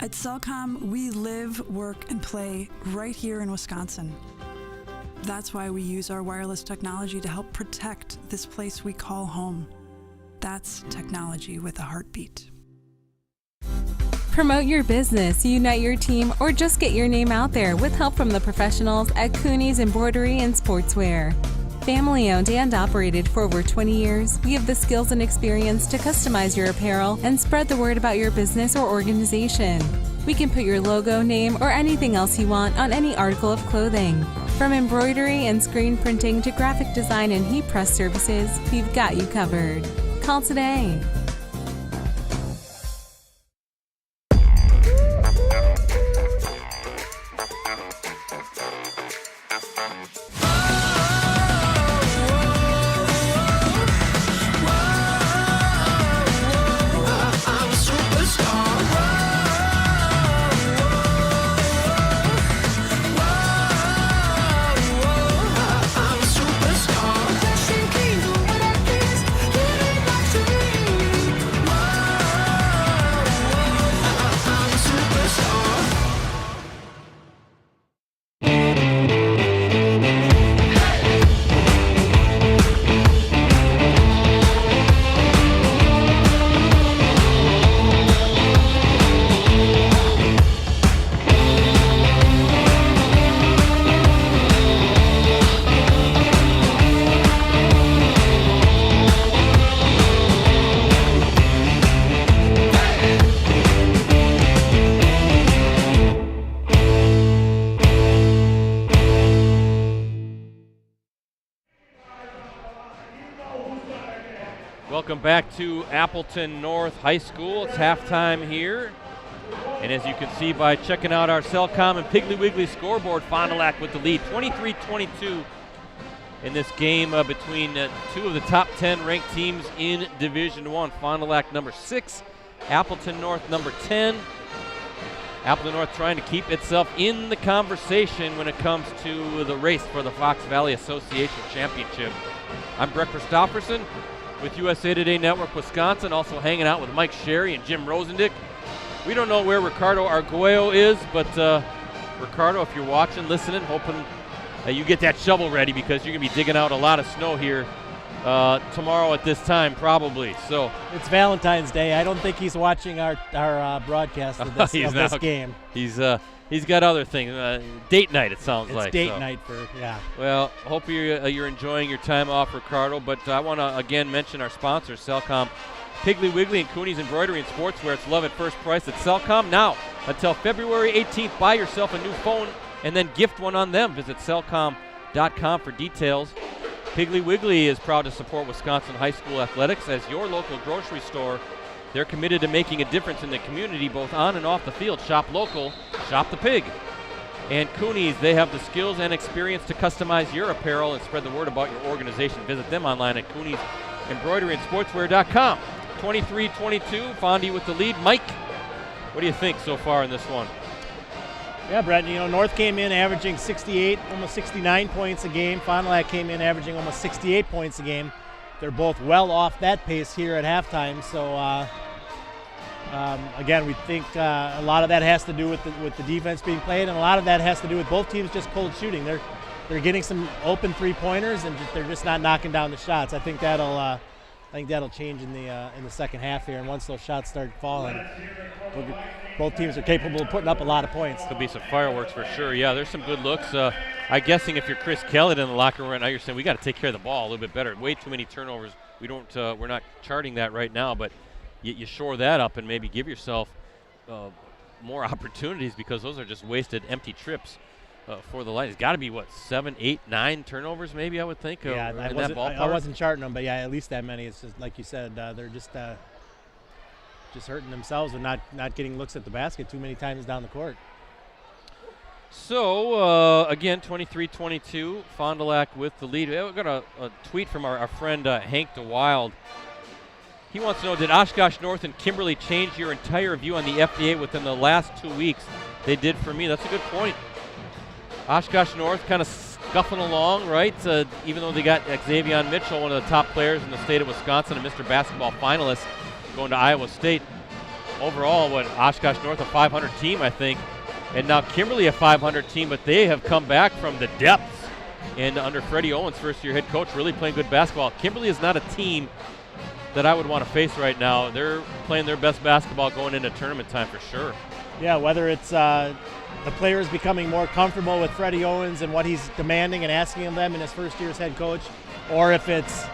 At Cellcom, we live, work, and play right here in Wisconsin. That's why we use our wireless technology to help protect this place we call home. That's technology with a heartbeat. Promote your business, unite your team, or just get your name out there with help from the professionals at Cooney's Embroidery and Sportswear. Family owned and operated for over 20 years, we have the skills and experience to customize your apparel and spread the word about your business or organization. We can put your logo, name, or anything else you want on any article of clothing. From embroidery and screen printing to graphic design and heat press services, we've got you covered. Call today. Welcome back to Appleton North High School. It's halftime here. And as you can see by checking out our Cellcom and Piggly Wiggly scoreboard, Fond du Lac with the lead, 23-22 in this game between two of the top 10 ranked teams in Division I. Fond du Lac number 6, Appleton North number 10. Appleton North trying to keep itself in the conversation when it comes to the race for the Fox Valley Association Championship. I'm Brett Christopherson with USA Today Network Wisconsin, also hanging out with Mike Sherry and Jim Rosandick. We don't know where Ricardo Arguello is, but Ricardo, if you're watching, listening, hoping you get that shovel ready because you're going to be digging out a lot of snow here tomorrow at this time, probably. So It's Valentine's Day. I don't think he's watching our broadcast of this, game. He's got other things. Date night, it sounds like. It's date night for, yeah. Well, hope you're enjoying your time off, Ricardo. But I want to again mention our sponsors, Cellcom, Piggly Wiggly, and Cooney's Embroidery and Sportswear. It's love at first price at Cellcom. Now, until February 18th, buy yourself a new phone and then gift one on them. Visit Cellcom.com for details. Piggly Wiggly is proud to support Wisconsin high school athletics as your local grocery store. They're committed to making a difference in the community, both on and off the field. Shop local, shop the pig. And Cooney's, they have the skills and experience to customize your apparel and spread the word about your organization. Visit them online at Cooney's Embroidery and Sportswear.com. 23-22, Fondy with the lead. Mike, what do you think so far in this one? Yeah, Brett, North came in averaging 68, almost 69 points a game. Fond du Lac came in averaging almost 68 points a game. They're both well off that pace here at halftime, so Again, we think a lot of that has to do with the defense being played, and a lot of that has to do with both teams just cold shooting. They're getting some open three-pointers, and they're just not knocking down the shots. I think that'll change in the second half here, and once those shots start falling, both teams are capable of putting up a lot of points. Could be some fireworks for sure. Yeah, there's some good looks. I'm guessing if you're Chris Kellett in the locker room right now, you're saying we got to take care of the ball a little bit better. Way too many turnovers. We're not charting that right now, but you shore that up and maybe give yourself more opportunities, because those are just wasted, empty trips for the line. It's got to be 7, 8, 9 turnovers, maybe, I would think. Yeah, in that ballpark. I wasn't charting them, but yeah, at least that many. It's just like you said, they're just hurting themselves with not getting looks at the basket too many times down the court. So, again, 23-22, Fond du Lac with the lead. We got a tweet from our friend Hank DeWild. He wants to know, did Oshkosh North and Kimberly change your entire view on the FBA within the last 2 weeks? They did for me. That's a good point. Oshkosh North kind of scuffing along, right? Even though they got Xavier Mitchell, one of the top players in the state of Wisconsin, a Mr. Basketball finalist, going to Iowa State. Overall, Oshkosh North, a 500 team, I think. And now Kimberly, a 500 team, but they have come back from the depths. And under Freddie Owens, first-year head coach, really playing good basketball. Kimberly is not a team that I would want to face right now. They're playing their best basketball going into tournament time for sure. Yeah, whether it's the players becoming more comfortable with Freddie Owens and what he's demanding and asking of them in his first year as head coach, or if it's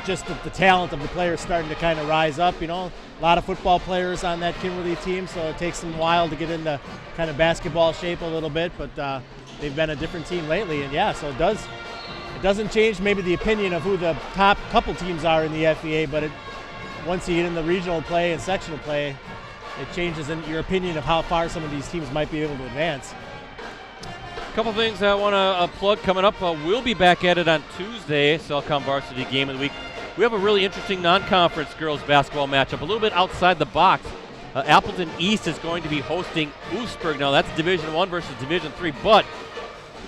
just the talent of the players starting to kind of rise up. A lot of football players on that Kimberly team, so it takes them a while to get into kind of basketball shape a little bit, but they've been a different team lately, and yeah, so it doesn't change maybe the opinion of who the top couple teams are in the FBA, but once you get in the regional play and sectional play, it changes in your opinion of how far some of these teams might be able to advance. A couple things I want to plug coming up. We'll be back at it on Tuesday, Cellcom Varsity Game of the Week. We have a really interesting non-conference girls basketball matchup, a little bit outside the box. Appleton East is going to be hosting Oostburg. Now that's Division I versus Division III, but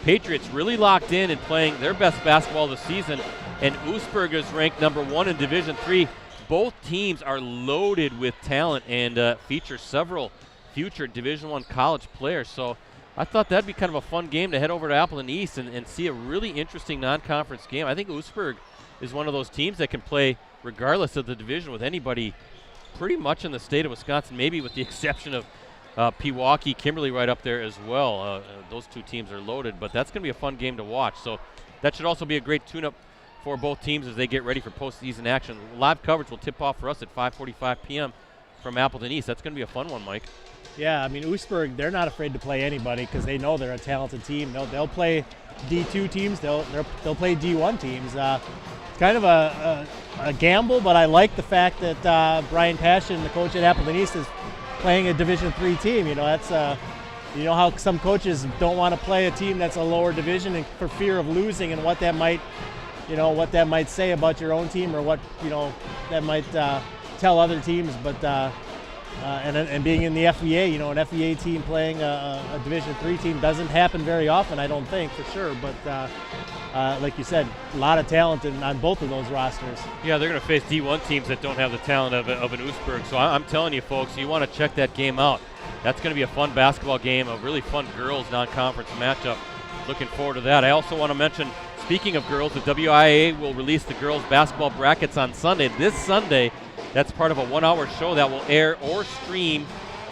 Patriots really locked in and playing their best basketball this season, and Oostburg is ranked number 1 in Division III. Both teams are loaded with talent and feature several future Division I college players. So I thought that'd be kind of a fun game to head over to Appleton East and see a really interesting non-conference game. I think Oostburg is one of those teams that can play regardless of the division with anybody pretty much in the state of Wisconsin, maybe with the exception of Pewaukee, Kimberly right up there as well. Those two teams are loaded, but that's going to be a fun game to watch. So that should also be a great tune-up for both teams as they get ready for postseason action. Live coverage will tip off for us at 5:45 p.m. from Appleton East. That's going to be a fun one, Mike. Yeah, I mean, Oostburg, they're not afraid to play anybody because they know they're a talented team. They'll play D2 teams. They'll play D1 teams. It's kind of a gamble, but I like the fact that Brian Passion, the coach at Appleton East, is playing a Division III team. That's how some coaches don't want to play a team that's a lower division and for fear of losing and what that might say about your own team or what that might tell other teams. But and being in the FBA, an FBA team playing a Division III team doesn't happen very often, I don't think, for sure. But like you said, a lot of talent on both of those rosters. Yeah, they're going to face D1 teams that don't have the talent of an Oostburg. So I'm telling you, folks, you want to check that game out. That's going to be a fun basketball game, a really fun girls non-conference matchup. Looking forward to that. I also want to mention, speaking of girls, the WIAA will release the girls basketball brackets on Sunday. This Sunday, that's part of a 1-hour show that will air or stream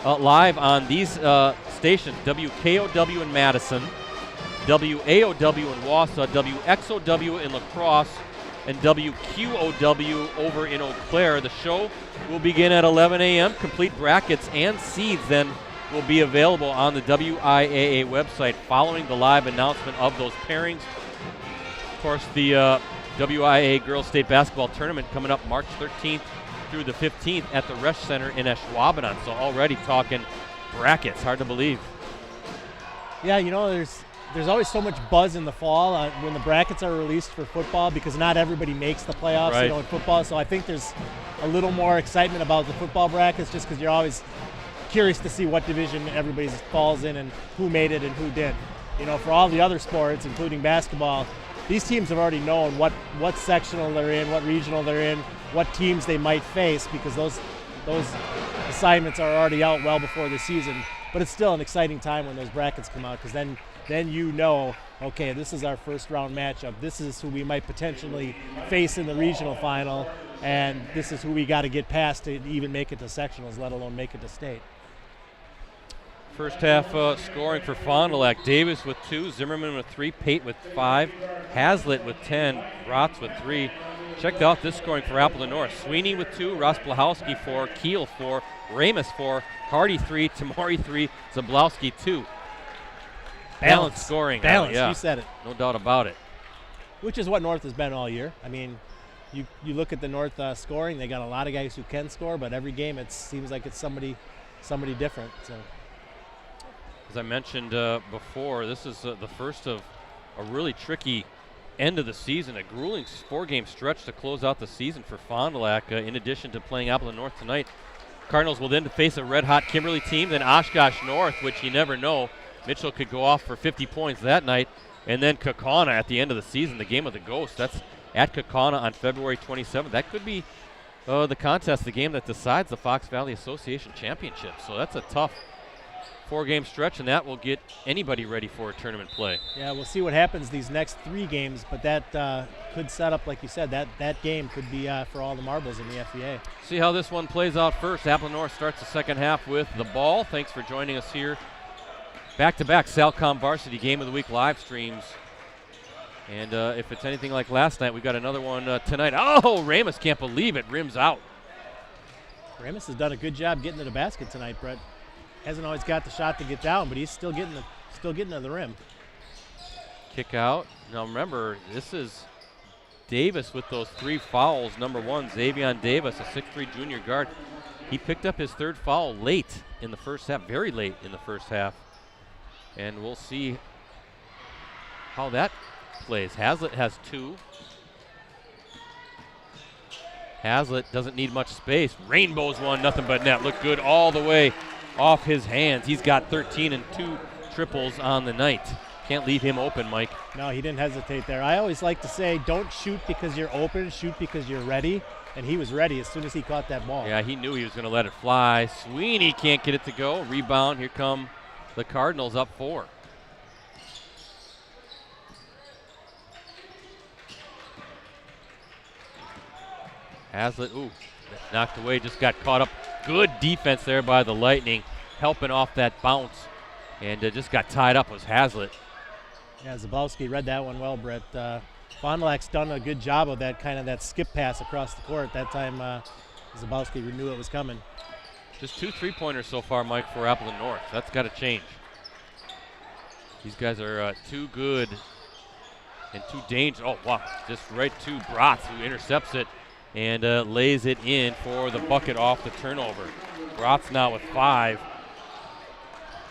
live on these stations: WKOW in Madison, WAOW in Wausau, WXOW in La Crosse, and WQOW over in Eau Claire. The show will begin at 11 a.m. Complete brackets and seeds then will be available on the WIAA website following the live announcement of those pairings. Of course, the WIAA Girls State Basketball Tournament coming up March 13th through the 15th at the Resch Center in Ashwaubenon. So already talking brackets, hard to believe. Yeah, there's always so much buzz in the fall when the brackets are released for football because not everybody makes the playoffs, right, in football. So I think there's a little more excitement about the football brackets just because you're always curious to see what division everybody falls in and who made it and who didn't. For all the other sports, including basketball, these teams have already known what sectional they're in, what regional they're in, what teams they might face because those assignments are already out well before the season. But it's still an exciting time when those brackets come out, because then you know, okay, this is our first round matchup. This is who we might potentially face in the regional final, and this is who we got to get past to even make it to sectionals, let alone make it to state. First half scoring for Fond du Lac. Davis with 2, Zimmerman with 3, Pate with 5, Hazlitt with 10, Bratz with 3. Check out this scoring for Appleton North. Sweeney with 2, Rosplahowski 4, Keel 4, Ramus 4, Hardy 3, Tamori 3, Zablowski 2. Balanced scoring. Balanced, yeah. You said it. No doubt about it. Which is what North has been all year. I mean, you look at the North scoring, they got a lot of guys who can score, but every game it seems like it's somebody different. So. As I mentioned before, this is the first of a really tricky end of the season, a grueling 4-game stretch to close out the season for Fond du Lac, in addition to playing Appleton North tonight. Cardinals will then face a red-hot Kimberly team, then Oshkosh North, which you never know. Mitchell could go off for 50 points that night, and then Kaukauna at the end of the season, the game of the Ghost. That's at Kaukauna on February 27th. That could be the contest, the game that decides the Fox Valley Association Championship. So that's a tough 4-game stretch, and that will get anybody ready for a tournament play. Yeah, we'll see what happens these next 3 games, but that could set up, like you said, that game could be for all the marbles in the FVA. See how this one plays out first. Appleton North starts the second half with the ball. Thanks for joining us here. Back-to-back Salcom Varsity Game of the Week live streams. And if it's anything like last night, we've got another one tonight. Oh, Ramus can't believe it. Rims out. Ramus has done a good job getting to the basket tonight, Brett. Hasn't always got the shot to get down, but he's still getting to the rim. Kick out. Now remember, this is Davis with those 3 fouls. Number 1, Xavion Davis, a 6'3" junior guard. He picked up his 3rd foul late in the first half, very late in the first half. And we'll see how that plays. Hazlitt has 2. Hazlitt doesn't need much space. Rainbows one, nothing but net. Look good all the way off his hands. He's got 13 and 2 triples on the night. Can't leave him open, Mike. No, he didn't hesitate there. I always like to say, don't shoot because you're open, shoot because you're ready. And he was ready as soon as he caught that ball. Yeah, he knew he was going to let it fly. Sweeney can't get it to go. Rebound. Here come the Cardinals up 4. Hazlitt, knocked away, just got caught up. Good defense there by the Lightning, helping off that bounce, and just got tied up was Hazlitt. Yeah, Zablowski read that one well, Brett. Fond du Lac's done a good job of that skip pass across the court. That time Zablowski knew it was coming. Just 2 3-pointers so far, Mike, for Appleton North. That's got to change. These guys are too good and too dangerous. Oh, wow, just right to Bratz, who intercepts it and lays it in for the bucket off the turnover. Bratz now with 5,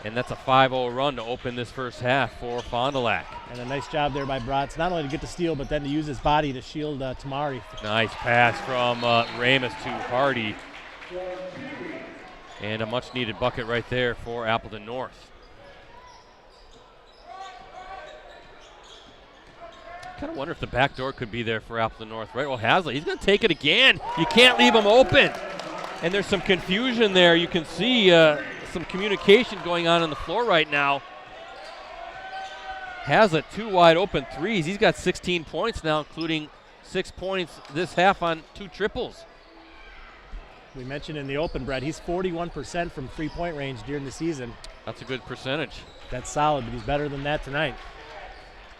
and that's a 5-0 run to open this first half for Fond du Lac. And a nice job there by Bratz, not only to get the steal, but then to use his body to shield Tamari. Nice pass from Ramus to Hardy. And a much-needed bucket right there for Appleton North. I kind of wonder if the back door could be there for Appleton North, right? Well, Hazlitt, he's going to take it again. You can't leave him open. And there's some confusion there. You can see some communication going on the floor right now. Hazlitt, 2 wide open threes. He's got 16 points now, including 6 points this half on 2 triples. We mentioned in the open, Brett, he's 41% from 3-point range during the season. That's a good percentage. That's solid, but he's better than that tonight.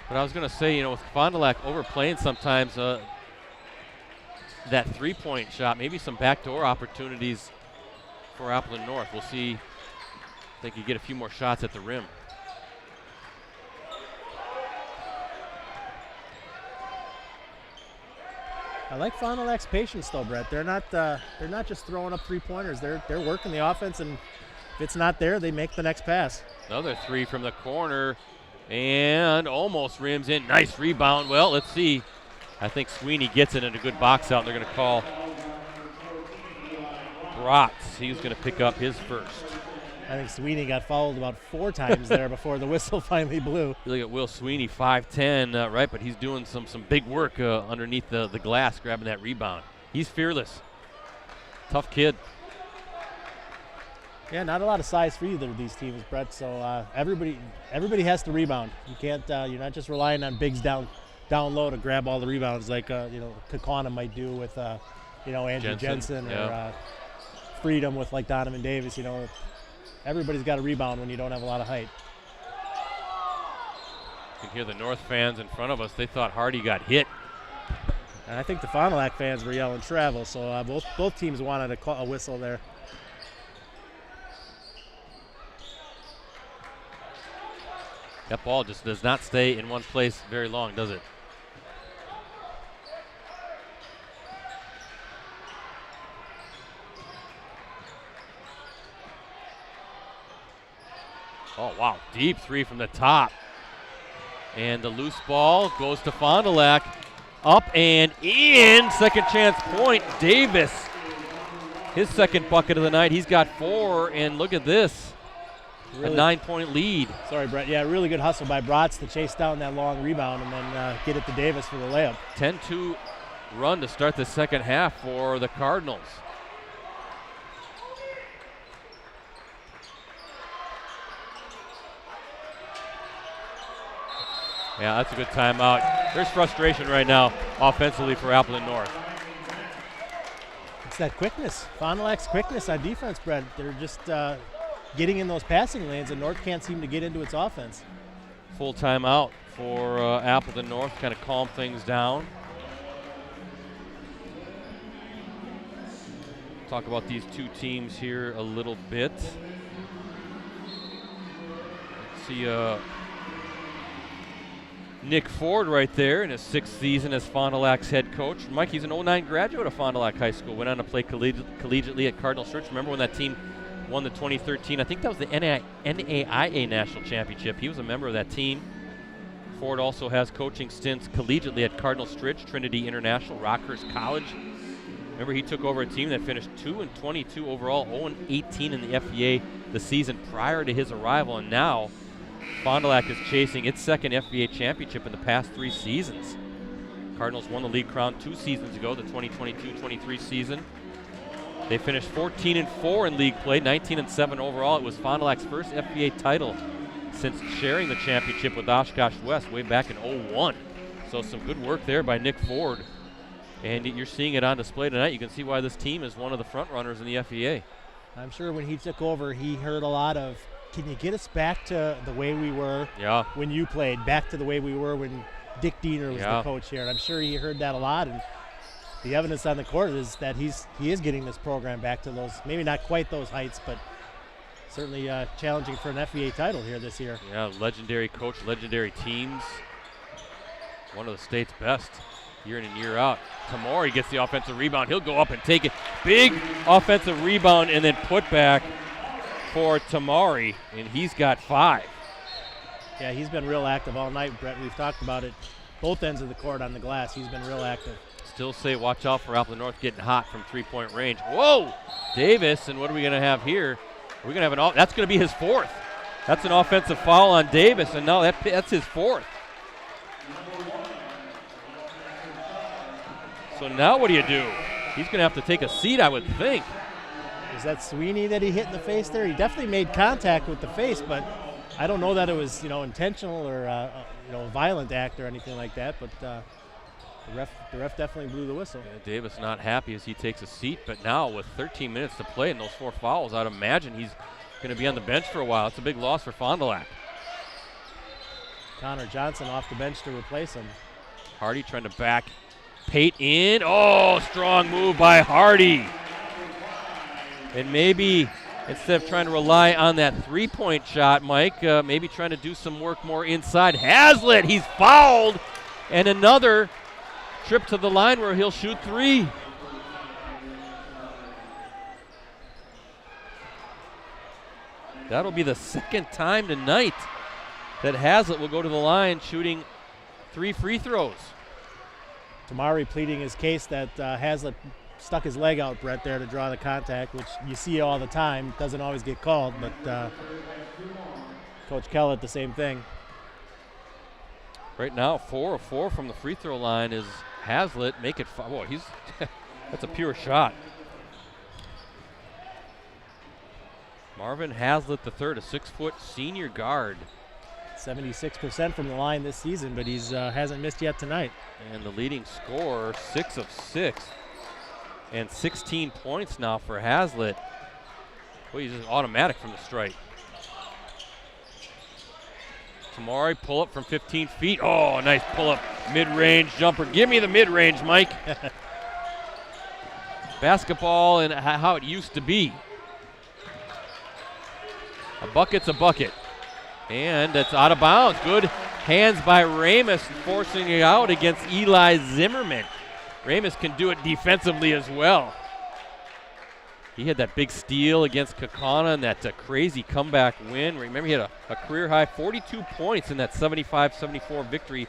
But I was going to say, with Fond du Lac overplaying sometimes that 3-point shot, maybe some backdoor opportunities for Appleton North. We'll see if they can get a few more shots at the rim. I like Fond du Lac's patience, though, Brett. They're not just throwing up 3-pointers. They're working the offense, and if it's not there, they make the next pass. Another 3 from the corner, and almost rims in. Nice rebound. Well, let's see. I think Sweeney gets it in a good box out. They're going to call Bratz. He's going to pick up his first. I think Sweeney got fouled about 4 times there before the whistle finally blew. You look at Will Sweeney, 5'10", right, but he's doing some big work underneath the glass, grabbing that rebound. He's fearless. Tough kid. Yeah, not a lot of size for either of these teams, Brett. So everybody has to rebound. You can't. You're not just relying on bigs down low to grab all the rebounds like Kakana might do with Andrew Jensen or Freedom with like Donovan Davis. Everybody's got to rebound when you don't have a lot of height. You can hear the North fans in front of us. They thought Hardy got hit. And I think the Fond du Lac fans were yelling travel. So both teams wanted a whistle there. That ball just does not stay in one place very long, does it? Oh, wow. Deep three from the top. And the loose ball goes to Fond du Lac. Up and in. Second chance point. Davis. His second bucket of the night. He's got 4. And look at this. Really, a 9-point lead. Sorry, Brett. Yeah, really good hustle by Bratz to chase down that long rebound and then get it to Davis for the layup. 10-2 run to start the second half for the Cardinals. Yeah, that's a good timeout. There's frustration right now offensively for Appleton North. It's that quickness. Fond du Lac's quickness on defense, Brett. They're just getting in those passing lanes, and North can't seem to get into its offense. Full timeout for Appleton North, kind of calm things down. Talk about these two teams here a little bit. Let's see Nick Ford right there in his 6th season as Fond du Lac's head coach. Mike, he's an 09 graduate of Fond du Lac High School. Went on to play collegiately at Cardinal Church. Remember when that team won the 2013, I think that was the NAIA National Championship. He was a member of that team. Ford also has coaching stints collegiately at Cardinal Stritch, Trinity International, Rockhurst College. Remember, he took over a team that finished 2-22 overall, 0-18 in the FBA the season prior to his arrival, and now Fond du Lac is chasing its second FBA championship in the past 3 seasons. Cardinals won the league crown 2 seasons ago, the 2022-23 season. They finished 14-4 in league play, 19-7 overall. It was Fond du Lac's first FBA title since sharing the championship with Oshkosh West way back in 01. So some good work there by Nick Ford. And you're seeing it on display tonight. You can see why this team is one of the front runners in the FBA. I'm sure when he took over, he heard a lot of, can you get us back to the way we were when you played, back to the way we were when Dick Diener was the coach here. And I'm sure he heard that a lot. And the evidence on the court is that he is getting this program back to those, maybe not quite those heights, but certainly challenging for an FBA title here this year. Yeah, legendary coach, legendary teams. One of the state's best year in and year out. Tamori gets the offensive rebound. He'll go up and take it. Big offensive rebound and then put back for Tamari, and he's got 5. Yeah, he's been real active all night, Brett. We've talked about it. Both ends of the court on the glass, he's been real active. Still say watch out for Appleton North getting hot from 3-point range. Whoa! Davis, and what are we going to have here? We're going to have that's going to be his 4th. That's an offensive foul on Davis, and now that's his 4th. So now what do you do? He's going to have to take a seat, I would think. Is that Sweeney that he hit in the face there? He definitely made contact with the face, but I don't know that it was, intentional or a violent act or anything like that. But the ref definitely blew the whistle. Yeah, Davis not happy as he takes a seat, but now with 13 minutes to play and those 4 fouls, I'd imagine he's going to be on the bench for a while. It's a big loss for Fond du Lac. Connor Johnson off the bench to replace him. Hardy trying to back Pate in. Oh, strong move by Hardy. And maybe instead of trying to rely on that 3-point shot, Mike, maybe trying to do some work more inside. Hazlitt, he's fouled. And another trip to the line where he'll shoot 3. That'll be the 2nd time tonight that Hazlitt will go to the line shooting 3 free throws. Tamari pleading his case that Hazlitt stuck his leg out, Brett, there to draw the contact, which you see all the time. Doesn't always get called, but Coach Kellett, the same thing. Right now, 4 of 4 from the free throw line is Hazlitt. Make it 5. Boy, that's a pure shot. Marvin Hazlitt III, a 6-foot senior guard. 76% from the line this season, but he's hasn't missed yet tonight. And the leading scorer, 6 of 6. And 16 points now for Hazlitt. Well, he's just automatic from the strike. Tamari, pull up from 15 feet. Oh, nice pull up, mid-range jumper. Give me the mid-range, Mike. Basketball and how it used to be. A bucket's a bucket. And it's out of bounds. Good hands by Ramus, forcing it out against Eli Zimmerman. Ramus can do it defensively as well. He had that big steal against Kaukauna and that crazy comeback win. Remember, he had a career-high 42 points in that 75-74 victory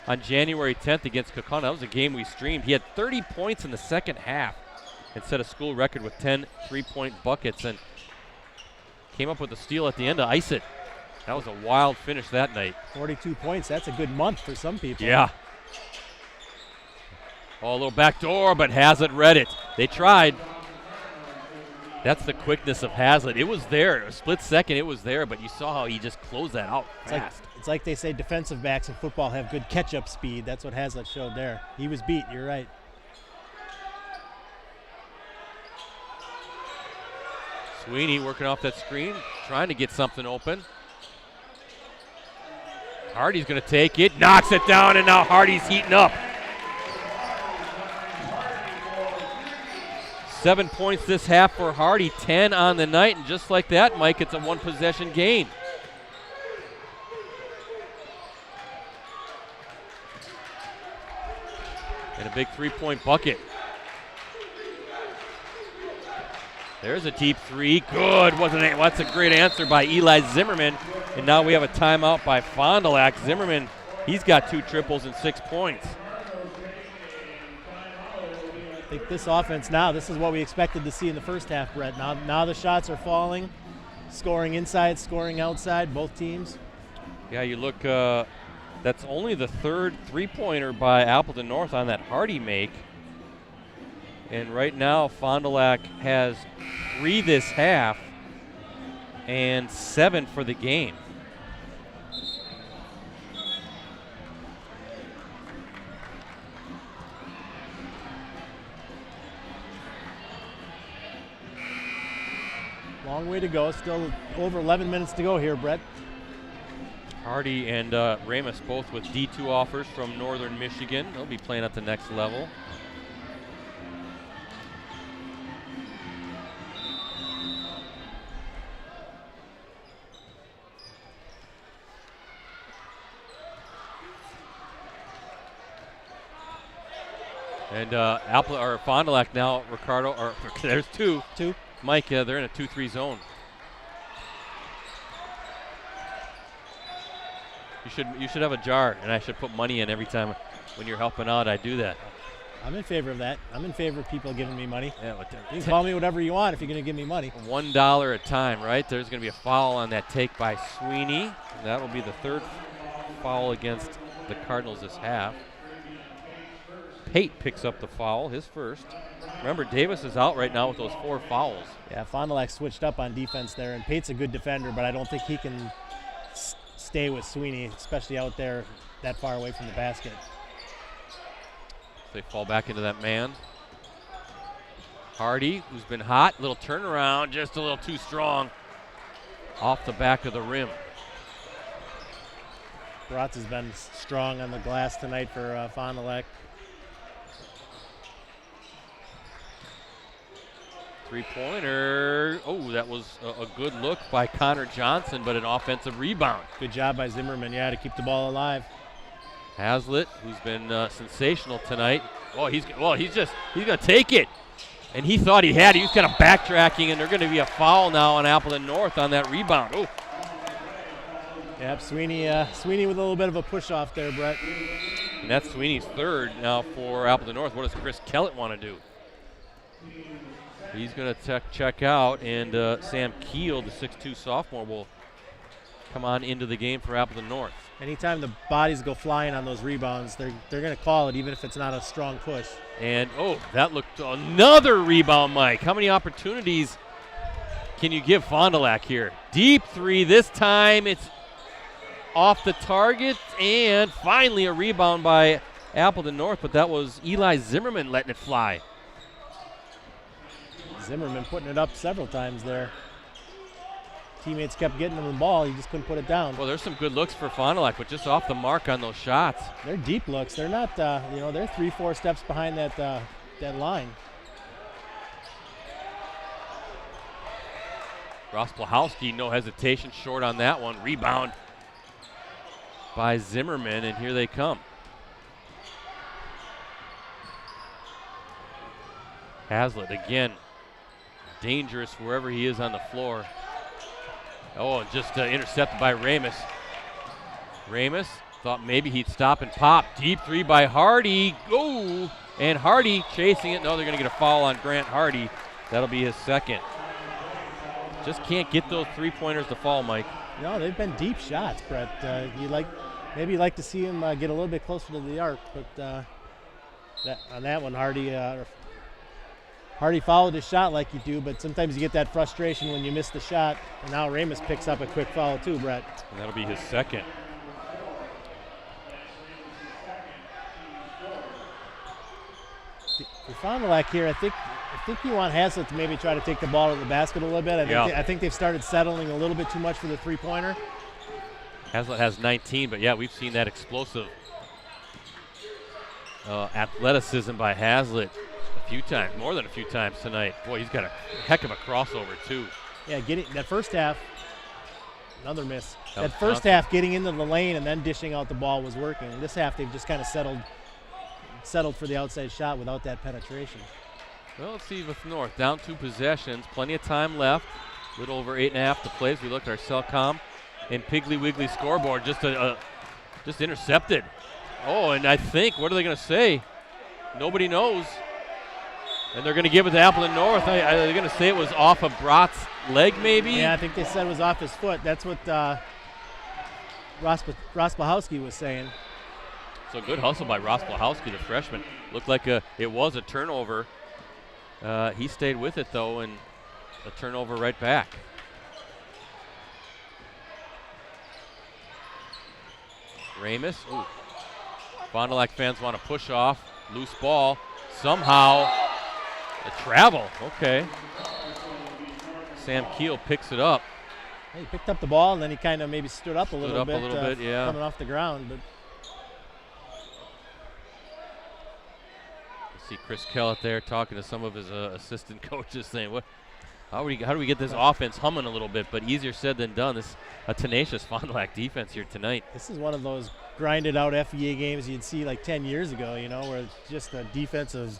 on January 10th against Kaukauna. That was a game we streamed. He had 30 points in the second half and set a school record with 10 3-point buckets and came up with a steal at the end to ice it. That was a wild finish that night. 42 points, that's a good month for some people. Yeah. Oh, a little back door, but Hazlitt read it. They tried. That's the quickness of Hazlitt. It was there. A split second, it was there, but you saw how he just closed that out fast. It's like they say defensive backs in football have good catch-up speed. That's what Hazlitt showed there. He was beat, you're right. Sweeney working off that screen, trying to get something open. Hardy's going to take it, knocks it down, and now Hardy's heating up. 7 points this half for Hardy, 10 on the night, and just like that, Mike, it's a one-possession gain. And a big three-point bucket. There's a deep three. Good. Wasn't it? That's a great answer by Eli Zimmerman. And now we have a timeout by Fond du Lac. Zimmerman, he's got 2 triples and 6 points. I think this offense now, this is what we expected to see in the first half, Brett. Now the shots are falling, scoring inside, scoring outside, both teams. Yeah, you look, that's only the third three-pointer by Appleton North on that Hardy make. And right now, Fond du Lac has 3 this half and 7 for the game. Long way to go. Still over 11 minutes to go here, Brett. Hardy and Ramus both with D2 offers from Northern Michigan. They'll be playing at the next level. And Fond du Lac now, Ricardo, or there's 2. Mike, they're in a 2-3 zone. You should have a jar, and I should put money in every time when you're helping out. I do that. I'm in favor of that. I'm in favor of people giving me money. Yeah, but you can call me whatever you want if you're going to give me money. $1 a time, right? There's going to be a foul on that take by Sweeney. And that will be the 3rd foul against the Cardinals this half. Pate picks up the foul, his first. Remember, Davis is out right now with those 4 fouls. Yeah, Fond du Lac switched up on defense there, and Pate's a good defender, but I don't think he can stay with Sweeney, especially out there that far away from the basket. They fall back into that man. Hardy, who's been hot, little turnaround, just a little too strong off the back of the rim. Bratz has been strong on the glass tonight for Fond du Lac. Three-pointer. Oh, that was a good look by Connor Johnson, but an offensive rebound. Good job by Zimmerman, yeah, to keep the ball alive. Hazlitt, who's been sensational tonight. Oh, he's going to take it. And he thought he had it. He was kind of backtracking, and there's going to be a foul now on Appleton North on that rebound. Oh. Yep, Sweeney with a little bit of a push-off there, Brett. And that's Sweeney's 3rd now for Appleton North. What does Chris Kellett want to do? He's going to check out, and Sam Keel, the 6'2 sophomore, will come on into the game for Appleton North. Anytime the bodies go flying on those rebounds, they're going to call it, even if it's not a strong push. And, oh, that looked another rebound, Mike. How many opportunities can you give Fond du Lac here? Deep three this time. It's off the target, and finally a rebound by Appleton North, but that was Eli Zimmerman letting it fly. Zimmerman putting it up several times there. Teammates kept getting him the ball. He just couldn't put it down. Well, there's some good looks for Fond du Lac, but just off the mark on those shots. They're deep looks. They're not, they're 3-4 steps behind that line. Ross Blahowski, no hesitation, short on that one. Rebound by Zimmerman, and here they come. Hazlitt again, dangerous wherever he is on the floor. Oh, and just intercepted by Ramus. Ramus thought maybe he'd stop and pop. Deep three by Hardy. Oh, and Hardy chasing it. No, they're going to get a foul on Grant Hardy. That'll be his second. Just can't get those three-pointers to fall, Mike. No, they've been deep shots, Brett. Maybe you'd like to see him get a little bit closer to the arc, but on that one, Hardy followed his shot like you do, but sometimes you get that frustration when you miss the shot, and now Ramus picks up a quick foul too, Brett. And that'll be his second. For Fond du Lac here, I think you want Hazlitt to maybe try to take the ball to the basket a little bit. I think they've started settling a little bit too much for the three-pointer. Hazlitt has 19, but yeah, we've seen that explosive athleticism by Hazlitt a few times, more than a few times tonight. Boy, he's got a heck of a crossover too. Yeah, getting that first half, another miss. That first half, getting into the lane and then dishing out the ball was working. This half, they've just kind of settled for the outside shot without that penetration. Well, let's see with North. Down 2 possessions, plenty of time left. A little over 8.5 to play as we look at our Cellcom and Piggly Wiggly scoreboard. Just intercepted. Oh, and I think, what are they going to say? Nobody knows. And they're going to give it to Appleton North. They're going to say it was off of Brott's leg, maybe? Yeah, I think they said it was off his foot. That's what Ross Blahowski was saying. So good hustle by Ross Blahowski, the freshman. Looked like it was a turnover. He stayed with it, though, and a turnover right back. Ramus. Ooh. Fond du Lac fans want to push off. Loose ball. Somehow, a travel. Okay. Sam Keel picks it up. He picked up the ball, and then he kind of maybe stood up a little bit, yeah. Coming off the ground. But you see Chris Kellett there talking to some of his assistant coaches, saying, how do we get this offense humming a little bit? But easier said than done. This a tenacious Fond du Lac defense here tonight. This is one of those grinded out FEA games you'd see like 10 years ago, where it's just a defensive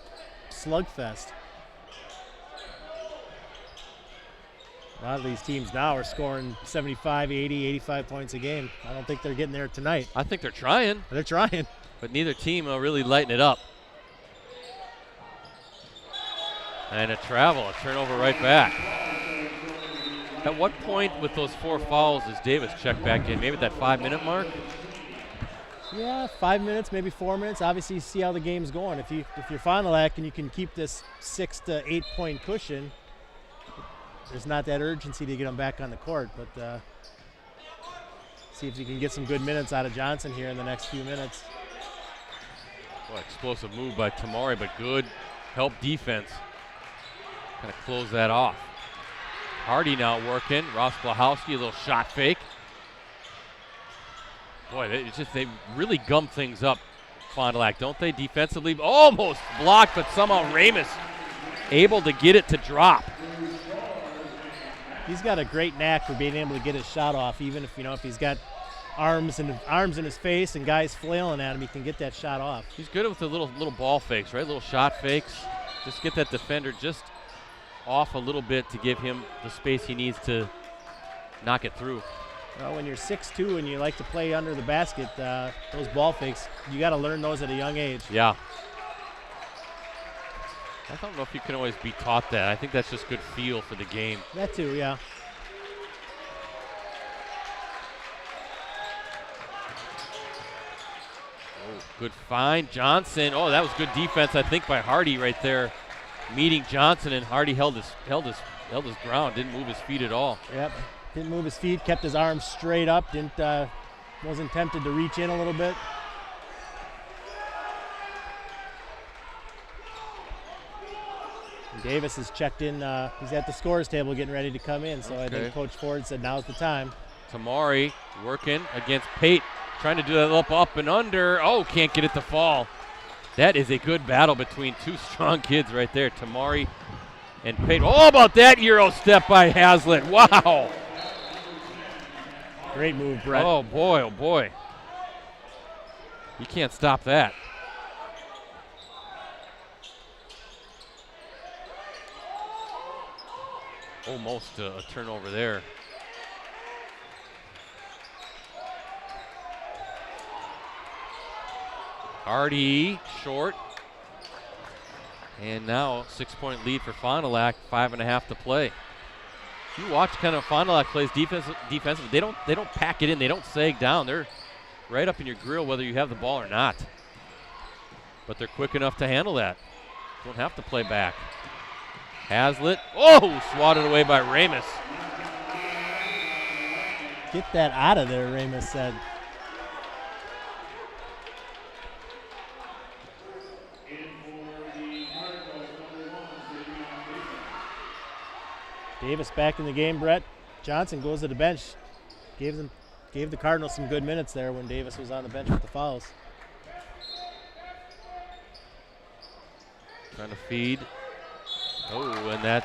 slugfest. A lot of these teams now are scoring 75, 80, 85 points a game. I don't think they're getting there tonight. I think they're trying. They're trying. But neither team will really lighten it up. And a turnover right back. At what point with those 4 fouls does Davis check back in? Maybe at that 5-minute mark? Yeah, 5 minutes, maybe 4 minutes. Obviously, you see how the game's going. If you're Fond du Lac and you can keep this 6 to 8 point cushion, there's not that urgency to get them back on the court. But see if you can get some good minutes out of Johnson here in the next few minutes. Boy, explosive move by Tamari, but good help defense. Kind of close that off. Hardy now working. Ross Blahowski, a little shot fake. Boy, they really gum things up, Fond du Lac, don't they? Defensively, almost blocked, but somehow Ramus able to get it to drop. He's got a great knack for being able to get his shot off, even if he's got arms in his face and guys flailing at him, he can get that shot off. He's good with the little ball fakes, right? Little shot fakes. Just get that defender just off a little bit to give him the space he needs to knock it through. Well, when you're 6'2" and you like to play under the basket, those ball fakes, you got to learn those at a young age. Yeah. I don't know if you can always be taught that. I think that's just good feel for the game. That too, yeah. Oh, good find. Johnson. Oh, that was good defense, I think, by Hardy right there. Meeting Johnson, and Hardy held his held his ground, didn't move his feet at all. Yep, didn't move his feet, kept his arms straight up, wasn't tempted to reach in a little bit. And Davis is checked in, he's at the scores table getting ready to come in, so I think Coach Ford said now's the time. Tamari working against Pate, trying to do that up and under. Oh, can't get it to fall. That is a good battle between two strong kids right there, Tamari and Pate. Oh, about that Euro step by Hazlitt. Wow. Great move, Brett. Oh, boy, oh, boy. You can't stop that. Almost a turnover there. Hardy short. And now 6-point lead for Fond du Lac, 5.5 to play. If you watch kind of Fond du Lac plays defensively, they don't pack it in, they don't sag down. They're right up in your grill whether you have the ball or not. But they're quick enough to handle that. Don't have to play back. Hazlitt, oh, swatted away by Ramus. Get that out of there, Ramus said. Davis back in the game, Brett. Johnson goes to the bench. Gave the Cardinals some good minutes there when Davis was on the bench with the fouls. Trying to feed. Oh, and that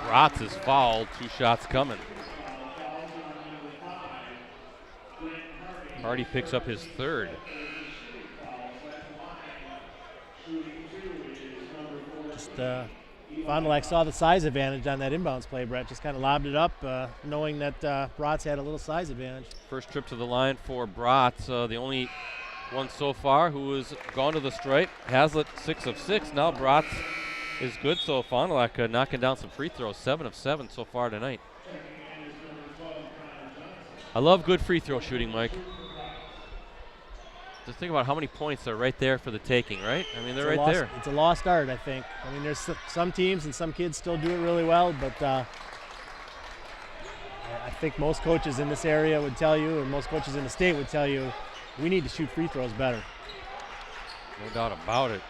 Bratz is fouled. 2 shots coming. Hardy picks up his 3rd. Just Fond du Lac saw the size advantage on that inbounds play, Brett. Just kind of lobbed it up, knowing that Bratz had a little size advantage. First trip to the line for Bratz, the only one so far who has gone to the stripe. Hazlitt 6 of 6. Now Bratz is good, so Fond du Lac knocking down some free throws. 7 of 7 so far tonight. I love good free throw shooting, Mike. Just think about how many points are right there for the taking, right? I mean, they're right there. It's a lost art, I think. I mean, there's some teams and some kids still do it really well, but I think most coaches in this area would tell you, and most coaches in the state would tell you, we need to shoot free throws better. No doubt about it.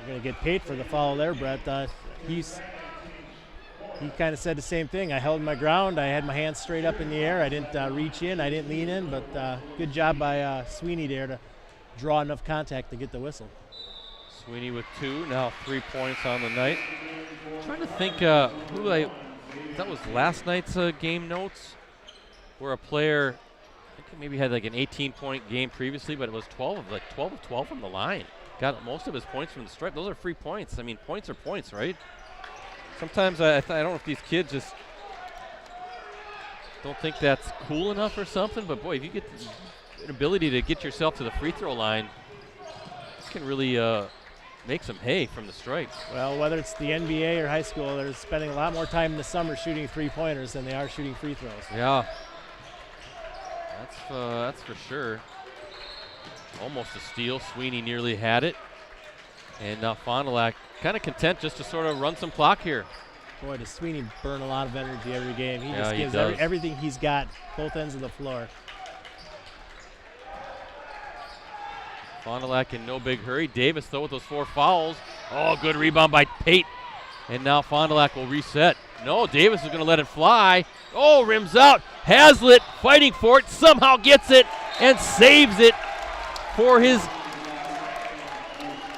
Going to get paid for the foul there, Brett. He kind of said the same thing. I held my ground. I had my hands straight up in the air. I didn't reach in. I didn't lean in, but good job by Sweeney there to draw enough contact to get the whistle. Sweeney with 2, now 3 points on the night. I'm trying to think that was last night's game notes, where a player, I think maybe had like an 18-point game previously, but it was 12 of 12 from the line. Got most of his points from the stripe. Those are free points. I mean, points are points, right? Sometimes I don't know if these kids just don't think that's cool enough or something, but boy, if you get an ability to get yourself to the free throw line, you can really make some hay from the stripes. Well, whether it's the NBA or high school, they're spending a lot more time in the summer shooting three-pointers than they are shooting free throws. Yeah, that's for sure. Almost a steal. Sweeney nearly had it. And now Fond du Lac kind of content just to sort of run some clock here. Boy, does Sweeney burn a lot of energy every game. He just he gives does. everything he's got, both ends of the floor. Fond du Lac in no big hurry. Davis, though, with those 4 fouls. Oh, good rebound by Pate. And now Fond du Lac will reset. No, Davis is going to let it fly. Oh, rims out. Hazlitt fighting for it, somehow gets it and saves it for his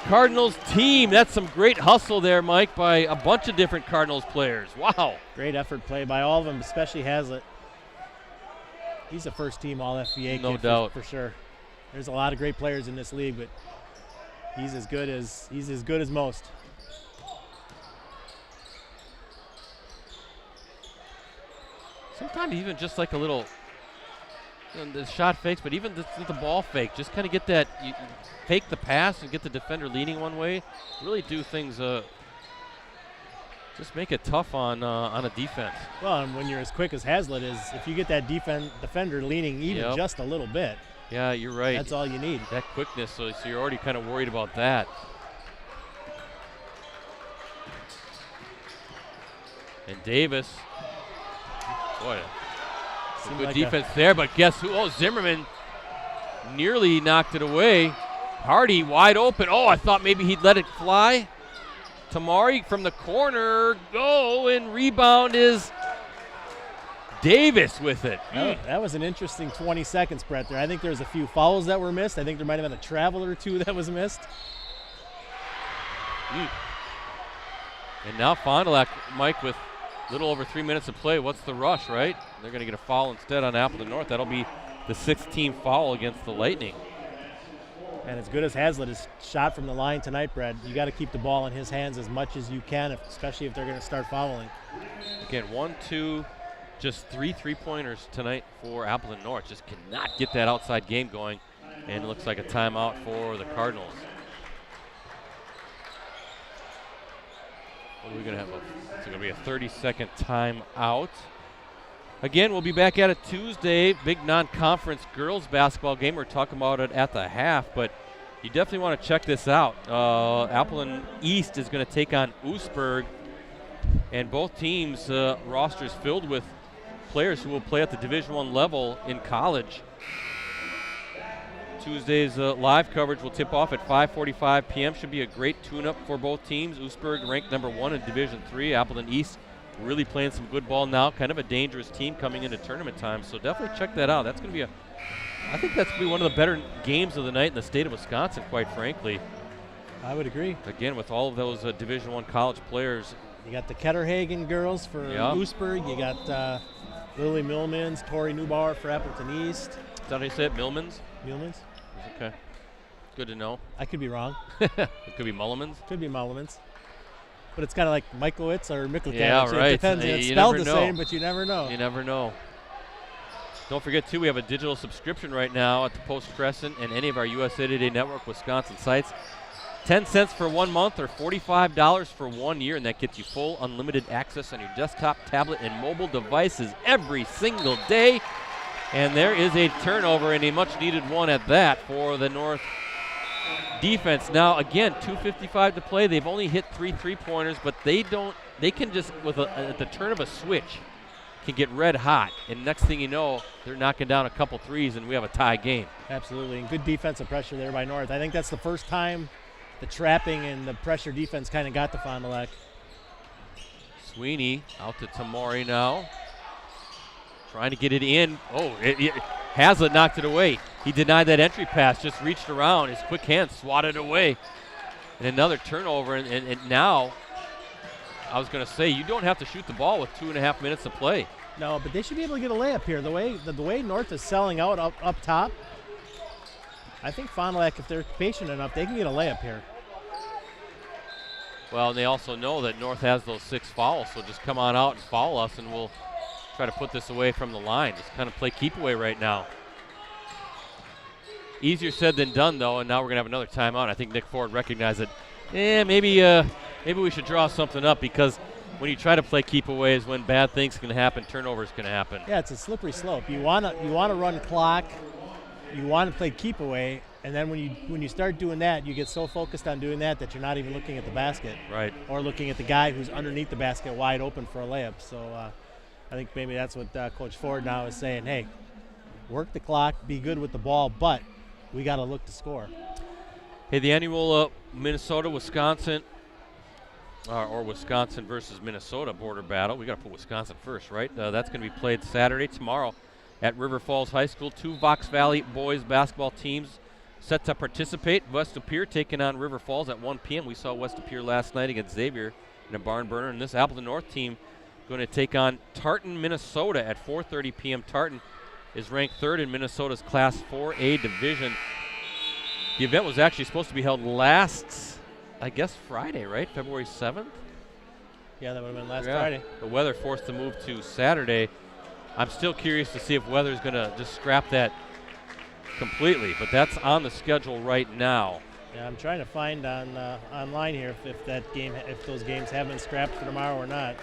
Cardinals team. That's some great hustle there, Mike, by a bunch of different Cardinals players. Wow. Great effort play by all of them, especially Hazlitt. He's a first-team All-FBA No kid doubt. for sure. There's a lot of great players in this league, but he's as good as most. Sometimes even just like a little, the shot fakes, but even the ball fake, just kind of get that, you fake the pass and get the defender leaning one way. Really do things Just make it tough on a defense. Well, and when you're as quick as Hazlitt is, if you get that defender leaning even just a little bit, yeah, you're right. That's all you need. That quickness, so you're already kind of worried about that. And Davis, boy, some good defense there, but guess who? Oh, Zimmerman nearly knocked it away. Hardy wide open. Oh, I thought maybe he'd let it fly. Tamari from the corner, and rebound is Davis with it. That was an interesting 20 seconds, Brett, there. I think there's a few fouls that were missed. I think there might have been a travel or two that was missed. And now Fond du Lac, Mike, with a little over 3 minutes to play. What's the rush, right? They're going to get a foul instead on Appleton North. That'll be the 16th foul against the Lightning. And as good as Hazlitt is shot from the line tonight, Brad, you got to keep the ball in his hands as much as you can, especially if they're going to start fouling. Again, 1, 2, just 3 3-pointers tonight for Appleton North. Just cannot get that outside game going, and it looks like a timeout for the Cardinals. What are we going to have? It's going to be a 30-second timeout. Again, we'll be back at it Tuesday. Big non-conference girls basketball game. We're talking about it at the half, but you definitely want to check this out. Appleton East is going to take on Oostburg, and both teams' rosters filled with players who will play at the Division I level in college. Tuesday's live coverage will tip off at 5:45 p.m. Should be a great tune-up for both teams. Oostburg ranked number 1 in Division III. Appleton East really playing some good ball now. Kind of a dangerous team coming into tournament time. So definitely check that out. That's going to be I think that's going to be one of the better games of the night in the state of Wisconsin, quite frankly. I would agree. Again, with all of those Division I college players. You got the Ketterhagen girls for Oostburg. You got Lily Millmans, Tori Neubauer for Appleton East. Is that how you say it? Millmans? Millmans. Okay. Good to know. I could be wrong. It could be Mullimans. Could be Mullimans. But it's kind of like Michaelwitz or Mikkelkevich. Yeah, right. It depends. It's spelled the same, but you never know. You never know. Don't forget, too, we have a digital subscription right now at the Post-Crescent and any of our USA Today Network Wisconsin sites. 10 cents for 1 month or $45 for 1 year, and that gets you full unlimited access on your desktop, tablet, and mobile devices every single day. And there is a turnover, and a much-needed one at that for the North defense. Now, again, 2:55 to play. They've only hit 3 3-pointers, but they can just, at the turn of a switch, can get red hot. And next thing you know, they're knocking down a couple threes, and we have a tie game. Absolutely, and good defensive pressure there by North. I think that's the first time the trapping and the pressure defense kind of got to Fond du Lac. Sweeney out to Tamori now. Trying to get it in. Hazlitt knocked it away. He denied that entry pass, just reached around. His quick hand swatted away. And another turnover. And now, I was going to say, you don't have to shoot the ball with 2.5 minutes to play. No, but they should be able to get a layup here. The way North is selling out up top, I think Fond du Lac, if they're patient enough, they can get a layup here. Well, and they also know that North has those 6 fouls, so just come on out and foul us, and we'll try to put this away from the line. Just kind of play keep away right now. Easier said than done, though, and now we're going to have another timeout. I think Nick Ford recognized it. Maybe we should draw something up, because when you try to play keep away is when bad things can happen, turnovers can happen. Yeah, it's a slippery slope. You want to run clock, you want to play keep away, and then when you start doing that, you get so focused on doing that you're not even looking at the basket. Right. Or looking at the guy who's underneath the basket wide open for a layup. So I think maybe that's what Coach Ford now is saying. Hey, work the clock, be good with the ball, but we got to look to score. Hey, the annual Minnesota-Wisconsin or Wisconsin versus Minnesota border battle. We got to put Wisconsin first, right? That's going to be played Saturday, tomorrow at River Falls High School. 2 Vox Valley boys basketball teams set to participate. West Lapeer taking on River Falls at 1 p.m. We saw West Lapeer last night against Xavier in a barn burner. And this Appleton North team going to take on Tartan, Minnesota at 4:30 p.m. Tartan is ranked 3rd in Minnesota's Class 4A division. The event was actually supposed to be held last, I guess, Friday, right? February 7th? Yeah, that would have been last Friday. The weather forced the move to Saturday. I'm still curious to see if weather's going to just scrap that completely, but that's on the schedule right now. Yeah, I'm trying to find on online here if those games have been scrapped for tomorrow or not.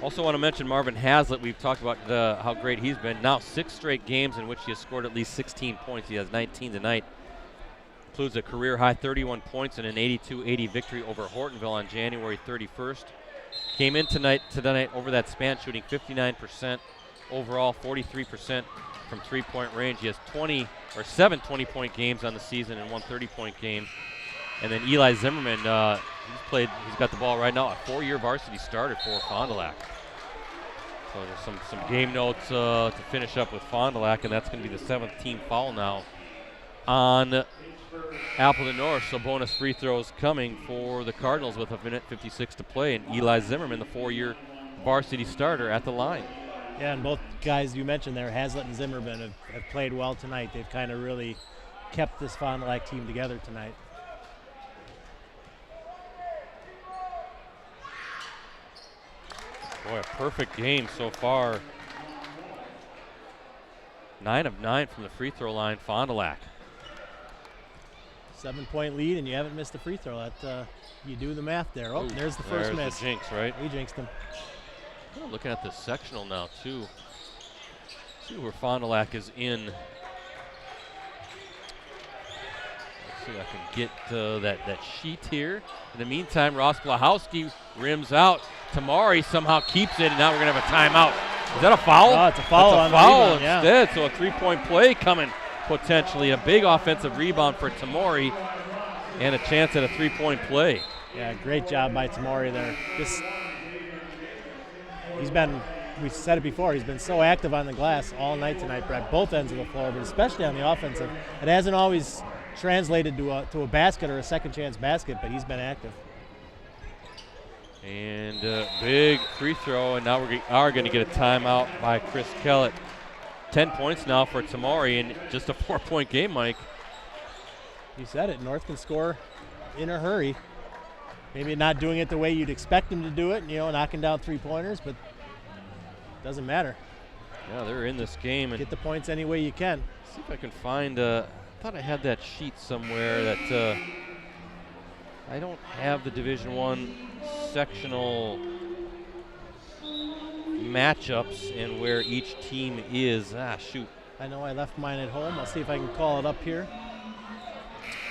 Also want to mention Marvin Hazlitt. We've talked about how great he's been. Now 6 straight games in which he has scored at least 16 points. He has 19 tonight. Includes a career-high 31 points in an 82-80 victory over Hortonville on January 31st. Came in tonight over that span, shooting 59% overall, 43% from three-point range. He has 7 20-point games on the season and 1 30-point game. And then Eli Zimmerman, he's got the ball right now, a 4-year varsity starter for Fond du Lac. So there's some game notes to finish up with Fond du Lac, and that's going to be the 7th team foul now on Appleton North. So bonus free throws coming for the Cardinals with 1:56 to play, and Eli Zimmerman, the 4-year varsity starter, at the line. Yeah, and both guys you mentioned there, Hazlitt and Zimmerman, have played well tonight. They've kind of really kept this Fond du Lac team together tonight. Boy, a perfect game so far. 9 of 9 from the free throw line, Fond du Lac. 7-point lead, and you haven't missed a free throw. You do the math there. Oh, there's the first miss. The jinx, right? We jinxed him. Oh, looking at the sectional now, too. See where Fond du Lac is in. Let's see if I can get that sheet here. In the meantime, Ross Blahowski rims out. Tamari somehow keeps it, and now we're going to have a timeout. Is that a foul? Oh, it's a foul on the rebound, instead. So a 3-point play coming potentially. A big offensive rebound for Tamori and a chance at a 3-point play. Yeah, great job by Tamori there. We said it before, he's been so active on the glass all night tonight, Brett, both ends of the floor, but especially on the offensive. It hasn't always translated to a basket or a second chance basket, but he's been active. And big free throw, and now we are going to get a timeout by Chris Kellett. 10 points now for Tamari in just a 4-point game, Mike. You said it, North can score in a hurry. Maybe not doing it the way you'd expect them to do it, knocking down 3-pointers, but doesn't matter. Yeah, they're in this game. And get the points any way you can. See if I can find, I thought I had that sheet somewhere that I don't have the Division I sectional matchups and where each team is. Shoot. I know I left mine at home. I'll see if I can call it up here.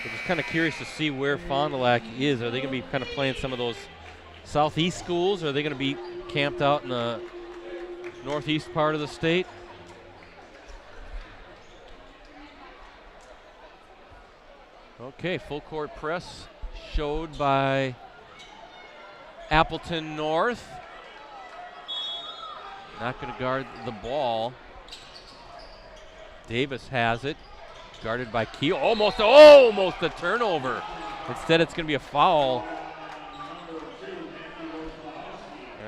I'm just kind of curious to see where Fond du Lac is. Are they going to be kind of playing some of those southeast schools, or are they going to be camped out in the northeast part of the state? Okay, full court press showed by Appleton North. Not going to guard the ball. Davis has it. Guarded by Keel. Almost a turnover. Instead, it's going to be a foul.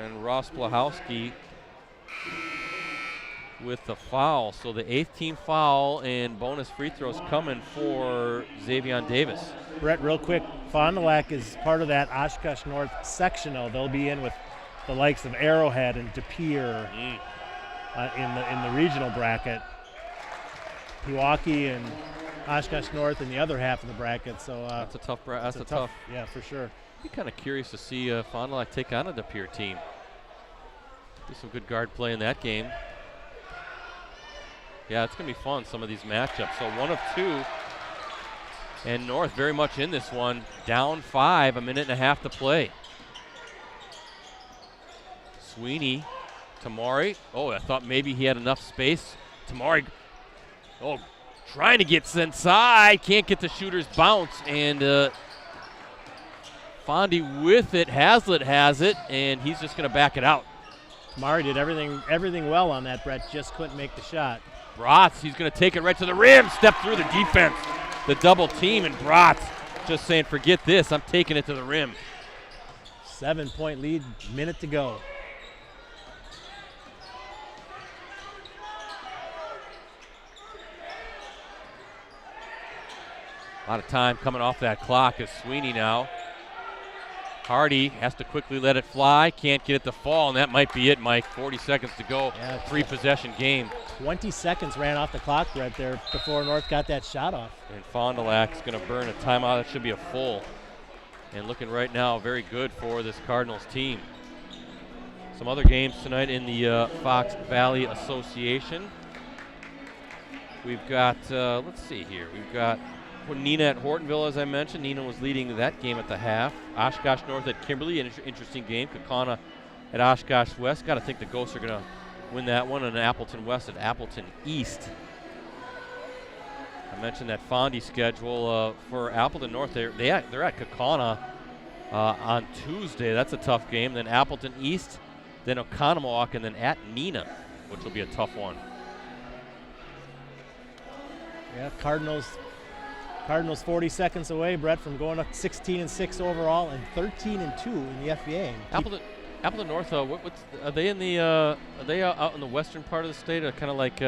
And Ross Blahowski with the foul. So the 8th team foul and bonus free throws coming for Xavion Davis. Brett, real quick, Fond du Lac is part of that Oshkosh North sectional. They'll be in with the likes of Arrowhead and De Pere in the regional bracket. Pewaukee and Oshkosh North in the other half of the bracket. So that's a tough. Yeah, for sure. Be kind of curious to see Fond du Lac take on a De Pere team. Do some good guard play in that game. Yeah, it's going to be fun, some of these matchups. So 1 of 2. And North very much in this one. Down 5, a minute and a half to play. Sweeney, Tamari. Oh, I thought maybe he had enough space. Tamari, trying to get inside. Can't get the shooter's bounce. And Fondy with it. Hazlitt has it, and he's just going to back it out. Tamari did everything well on that, Brett. Just couldn't make the shot. Bratz, he's going to take it right to the rim. Step through the defense. The double team, and Bratz just saying, forget this. I'm taking it to the rim. 7-point lead, minute to go. A lot of time coming off that clock is Sweeney now. Hardy has to quickly let it fly, can't get it to fall, and that might be it, Mike. 40 seconds to go, Yeah, 3-possession game. 20 seconds ran off the clock right there before North got that shot off. And Fond du Lac is going to burn a timeout. That should be a full. And looking right now very good for this Cardinals team. Some other games tonight in the Fox Valley Association. We've got, let's see here, we've got Nina at Hortonville, as I mentioned. Nina was leading that game at the half. Oshkosh North at Kimberly, an interesting game. Kaukauna at Oshkosh West. Got to think the Ghosts are going to win that one. And Appleton West at Appleton East. I mentioned that Fondy schedule for Appleton North. They're at Kaukauna on Tuesday. That's a tough game. Then Appleton East, then Oconomowoc, and then at Nina, which will be a tough one. Yeah, Cardinals 40 seconds away, Brett, from going up 16-6 overall and 13-2 in the FBA. Appleton North, are they in the are they out in the western part of the state, kind of like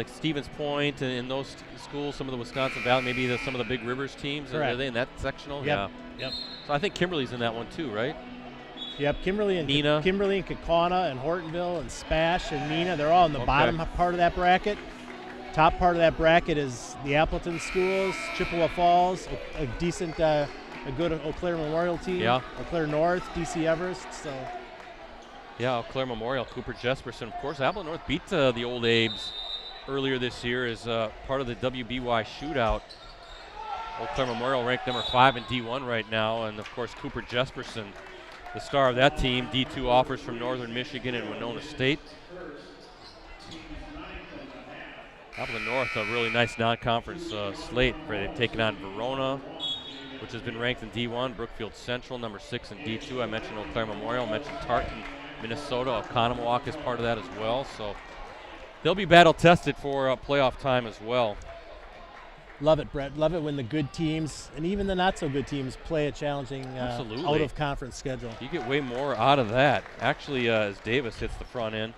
Stevens Point and those schools, some of the Wisconsin Valley, maybe some of the Big Rivers teams? Correct. Are they in that sectional? Yep. Yeah. Yep. So I think Kimberly's in that one too, right? Yep, Kimberly and Kaukauna and Hortonville and Spash and Nina, they're all in the bottom part of that bracket. Top part of that bracket is the Appleton schools, Chippewa Falls, a decent, a good Eau Claire Memorial team. Yeah. Eau Claire North, DC Everest. So. Yeah, Eau Claire Memorial, Cooper Jesperson. Of course, Appleton North beat the old Abes earlier this year as part of the WBY shootout. Eau Claire Memorial ranked number 5 in D1 right now, and of course Cooper Jesperson, the star of that team. D2 offers from Northern Michigan and Winona State. Appleton North, a really nice non-conference slate. They've taken on Verona, which has been ranked in D1. Brookfield Central, number 6 in D2. I mentioned Eau Claire Memorial. I mentioned Tartan, Minnesota. Oconomowoc is part of that as well. So they'll be battle-tested for playoff time as well. Love it, Brett. Love it when the good teams and even the not-so-good teams play a challenging out-of-conference schedule. You get way more out of that. Actually, as Davis hits the front end,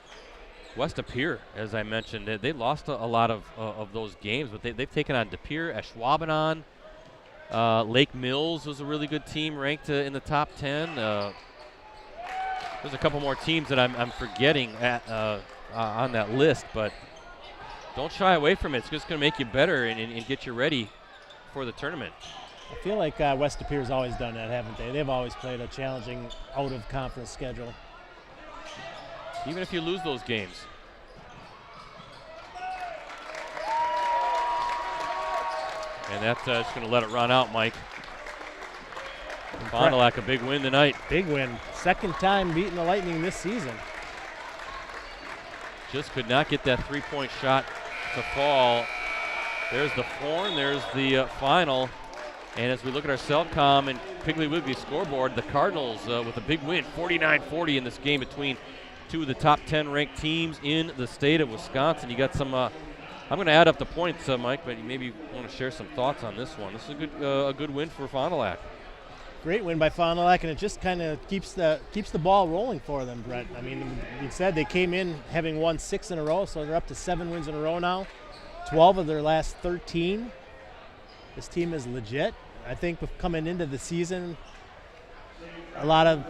West De Pere, as I mentioned, they lost a lot of those games, but they've taken on De Pere, Ashwaubenon. Lake Mills was a really good team, ranked in the top 10. There's a couple more teams that I'm forgetting on that list, but don't shy away from it. It's just going to make you better and get you ready for the tournament. I feel like West De Pere's always done that, haven't they? They've always played a challenging out-of-conference schedule. Even if you lose those games. And that's just going to let it run out, Mike. Fond du Lac, a big win tonight. Big win. Second time beating the Lightning this season. Just could not get that three-point shot to fall. There's the form, there's the final. And as we look at our Cellcom and Piggly Wiggly scoreboard, the Cardinals with a big win, 49-40 in this game between two of the top 10 ranked teams in the state of Wisconsin. You got some, I'm going to add up the points, Mike, but you maybe want to share some thoughts on this one. This is a good win for Fond du Lac. Great win by Fond du Lac, and it just kind of keeps the ball rolling for them, Brett. I mean, you said they came in having won 6 in a row, so they're up to 7 wins in a row now. 12 of their last 13. This team is legit. I think coming into the season, a lot of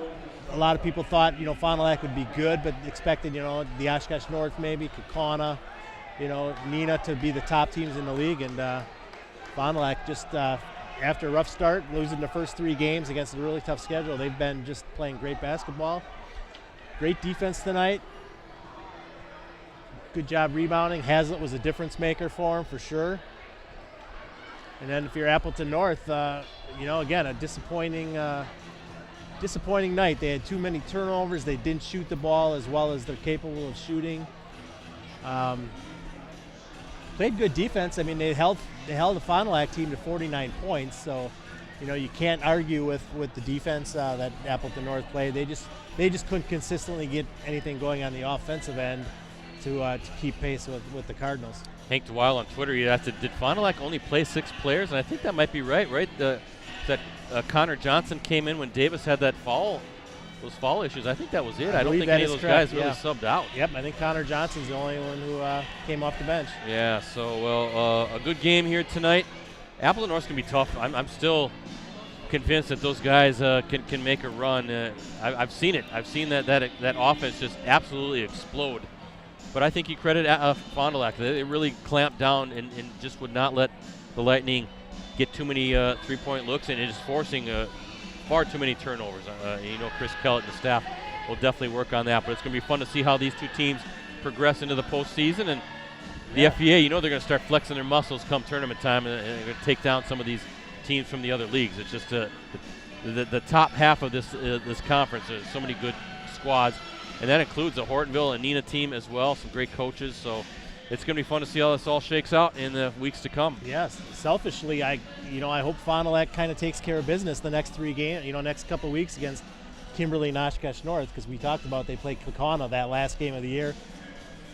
people thought, Fond du Lac would be good, but expected, the Oshkosh North maybe, Kaukauna, Nina to be the top teams in the league. And Fond du Lac just, after a rough start, losing the first 3 games against a really tough schedule, they've been just playing great basketball. Great defense tonight. Good job rebounding. Hazlitt was a difference maker for him, for sure. And then if you're Appleton North, again, a disappointing night. They had too many turnovers. They didn't shoot the ball as well as they're capable of shooting. Played good defense. I mean, they held the Fond du Lac team to 49 points. So, you can't argue with the defense that Appleton North played. They just couldn't consistently get anything going on the offensive end to keep pace with the Cardinals. Hank DeWile on Twitter, he asked, did Fond du Lac only play 6 players? And I think that might be right? That Connor Johnson came in when Davis had those foul issues. I think that was it. I don't think any of those guys really subbed out. Yep, I think Connor Johnson's the only one who came off the bench. Yeah, so, a good game here tonight. Appleton North's going to be tough. I'm still convinced that those guys can make a run. I've seen it. I've seen that offense just absolutely explode. But I think you credit Fond du Lac. They really clamped down and just would not let the Lightning get too many three-point looks, and it is forcing far too many turnovers. Chris Kellett and the staff will definitely work on that. But it's going to be fun to see how these two teams progress into the postseason. And the FBA, they're going to start flexing their muscles come tournament time, and they're going to take down some of these teams from the other leagues. It's just the top half of this conference. There's so many good squads, and that includes the Hortonville and Neenah team as well. Some great coaches. So it's going to be fun to see how this all shakes out in the weeks to come. Yes, selfishly, I hope Fond du Lac kind of takes care of business the next 3 games. Next couple weeks against Kimberly and Oshkosh North, because we talked about they played Kaukauna that last game of the year.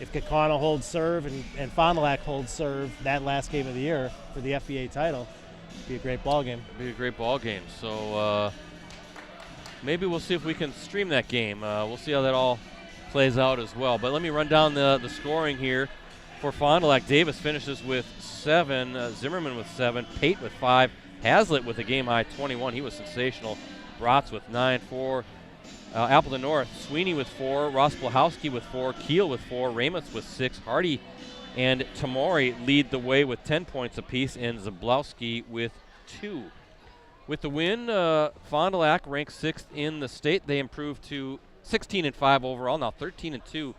If Kaukauna holds serve and Fond du Lac holds serve that last game of the year for the FBA title, it'd be a great ball game. It'd be a great ball game. So maybe we'll see if we can stream that game. We'll see how that all plays out as well. But let me run down the scoring here for Fond du Lac. Davis finishes with 7, Zimmerman with 7, Pate with 5, Hazlitt with a game-high 21. He was sensational. Bratz with 9, 4. Appleton North, Sweeney with 4, Ross Blahowski with 4, Keel with 4, Ramus with 6, Hardy and Tamori lead the way with 10 points apiece, and Zablowski with 2. With the win, Fond du Lac ranks 6th in the state. They improved to 16-5 overall, now 13-2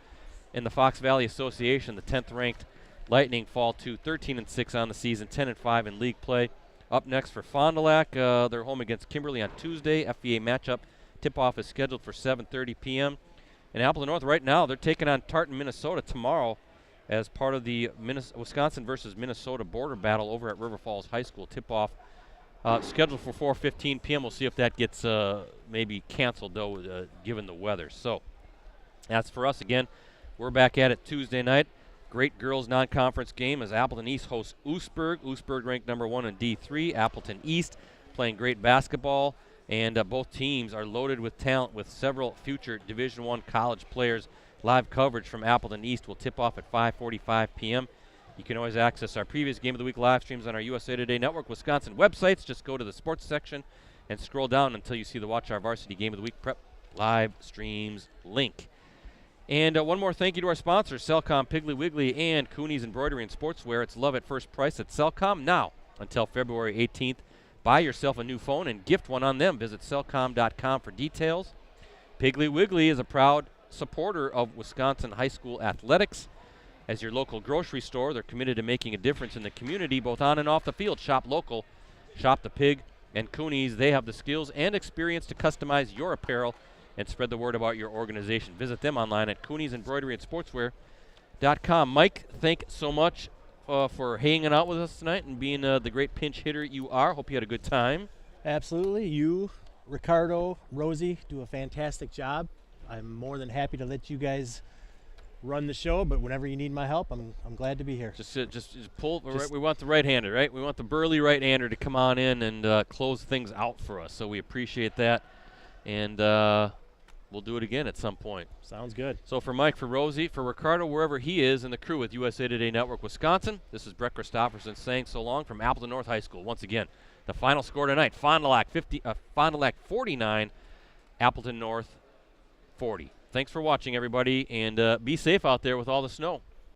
in the Fox Valley Association. The 10th-ranked Lightning fall to 13-6 on the season, 10-5 in league play. Up next for Fond du Lac, they're home against Kimberly on Tuesday. FVA matchup. Tip-off is scheduled for 7:30 p.m. In Appleton North right now, they're taking on Tartan, Minnesota tomorrow as part of the Wisconsin versus Minnesota border battle over at River Falls High School. Tip-off scheduled for 4:15 p.m. We'll see if that gets maybe canceled, though, given the weather. So that's for us. Again, we're back at it Tuesday night. Great girls non-conference game as Appleton East hosts Oostburg. Oostburg ranked number 1 in D3. Appleton East playing great basketball. And both teams are loaded with talent with several future Division I college players. Live coverage from Appleton East will tip off at 5:45 p.m. You can always access our previous Game of the Week live streams on our USA Today Network Wisconsin websites. Just go to the sports section and scroll down until you see the Watch Our Varsity Game of the Week Prep live streams link. And one more thank you to our sponsors, Cellcom, Piggly Wiggly, and Cooney's Embroidery and Sportswear. It's love at first price at Cellcom now until February 18th. Buy yourself a new phone and gift one on them. Visit cellcom.com for details. Piggly Wiggly is a proud supporter of Wisconsin high school athletics. As your local grocery store, they're committed to making a difference in the community, both on and off the field. Shop local. Shop the Pig and Cooney's. They have the skills and experience to customize your apparel and spread the word about your organization. Visit them online at Cooney's Embroidery and Sportswear.com. Mike, thanks so much for hanging out with us tonight and being the great pinch hitter you are. Hope you had a good time. Absolutely. You, Ricardo, Rosie do a fantastic job. I'm more than happy to let you guys run the show, but whenever you need my help, I'm glad to be here. Just pull. We want the right-hander, right? We want the burly right-hander to come on in and close things out for us. So we appreciate that, and we'll do it again at some point. Sounds good. So for Mike, for Rosie, for Ricardo, wherever he is, and the crew at USA Today Network Wisconsin, this is Brett Christopherson saying so long from Appleton North High School. Once again, the final score tonight: Fond du Lac 49, Appleton North 40. Thanks for watching, everybody, and be safe out there with all the snow.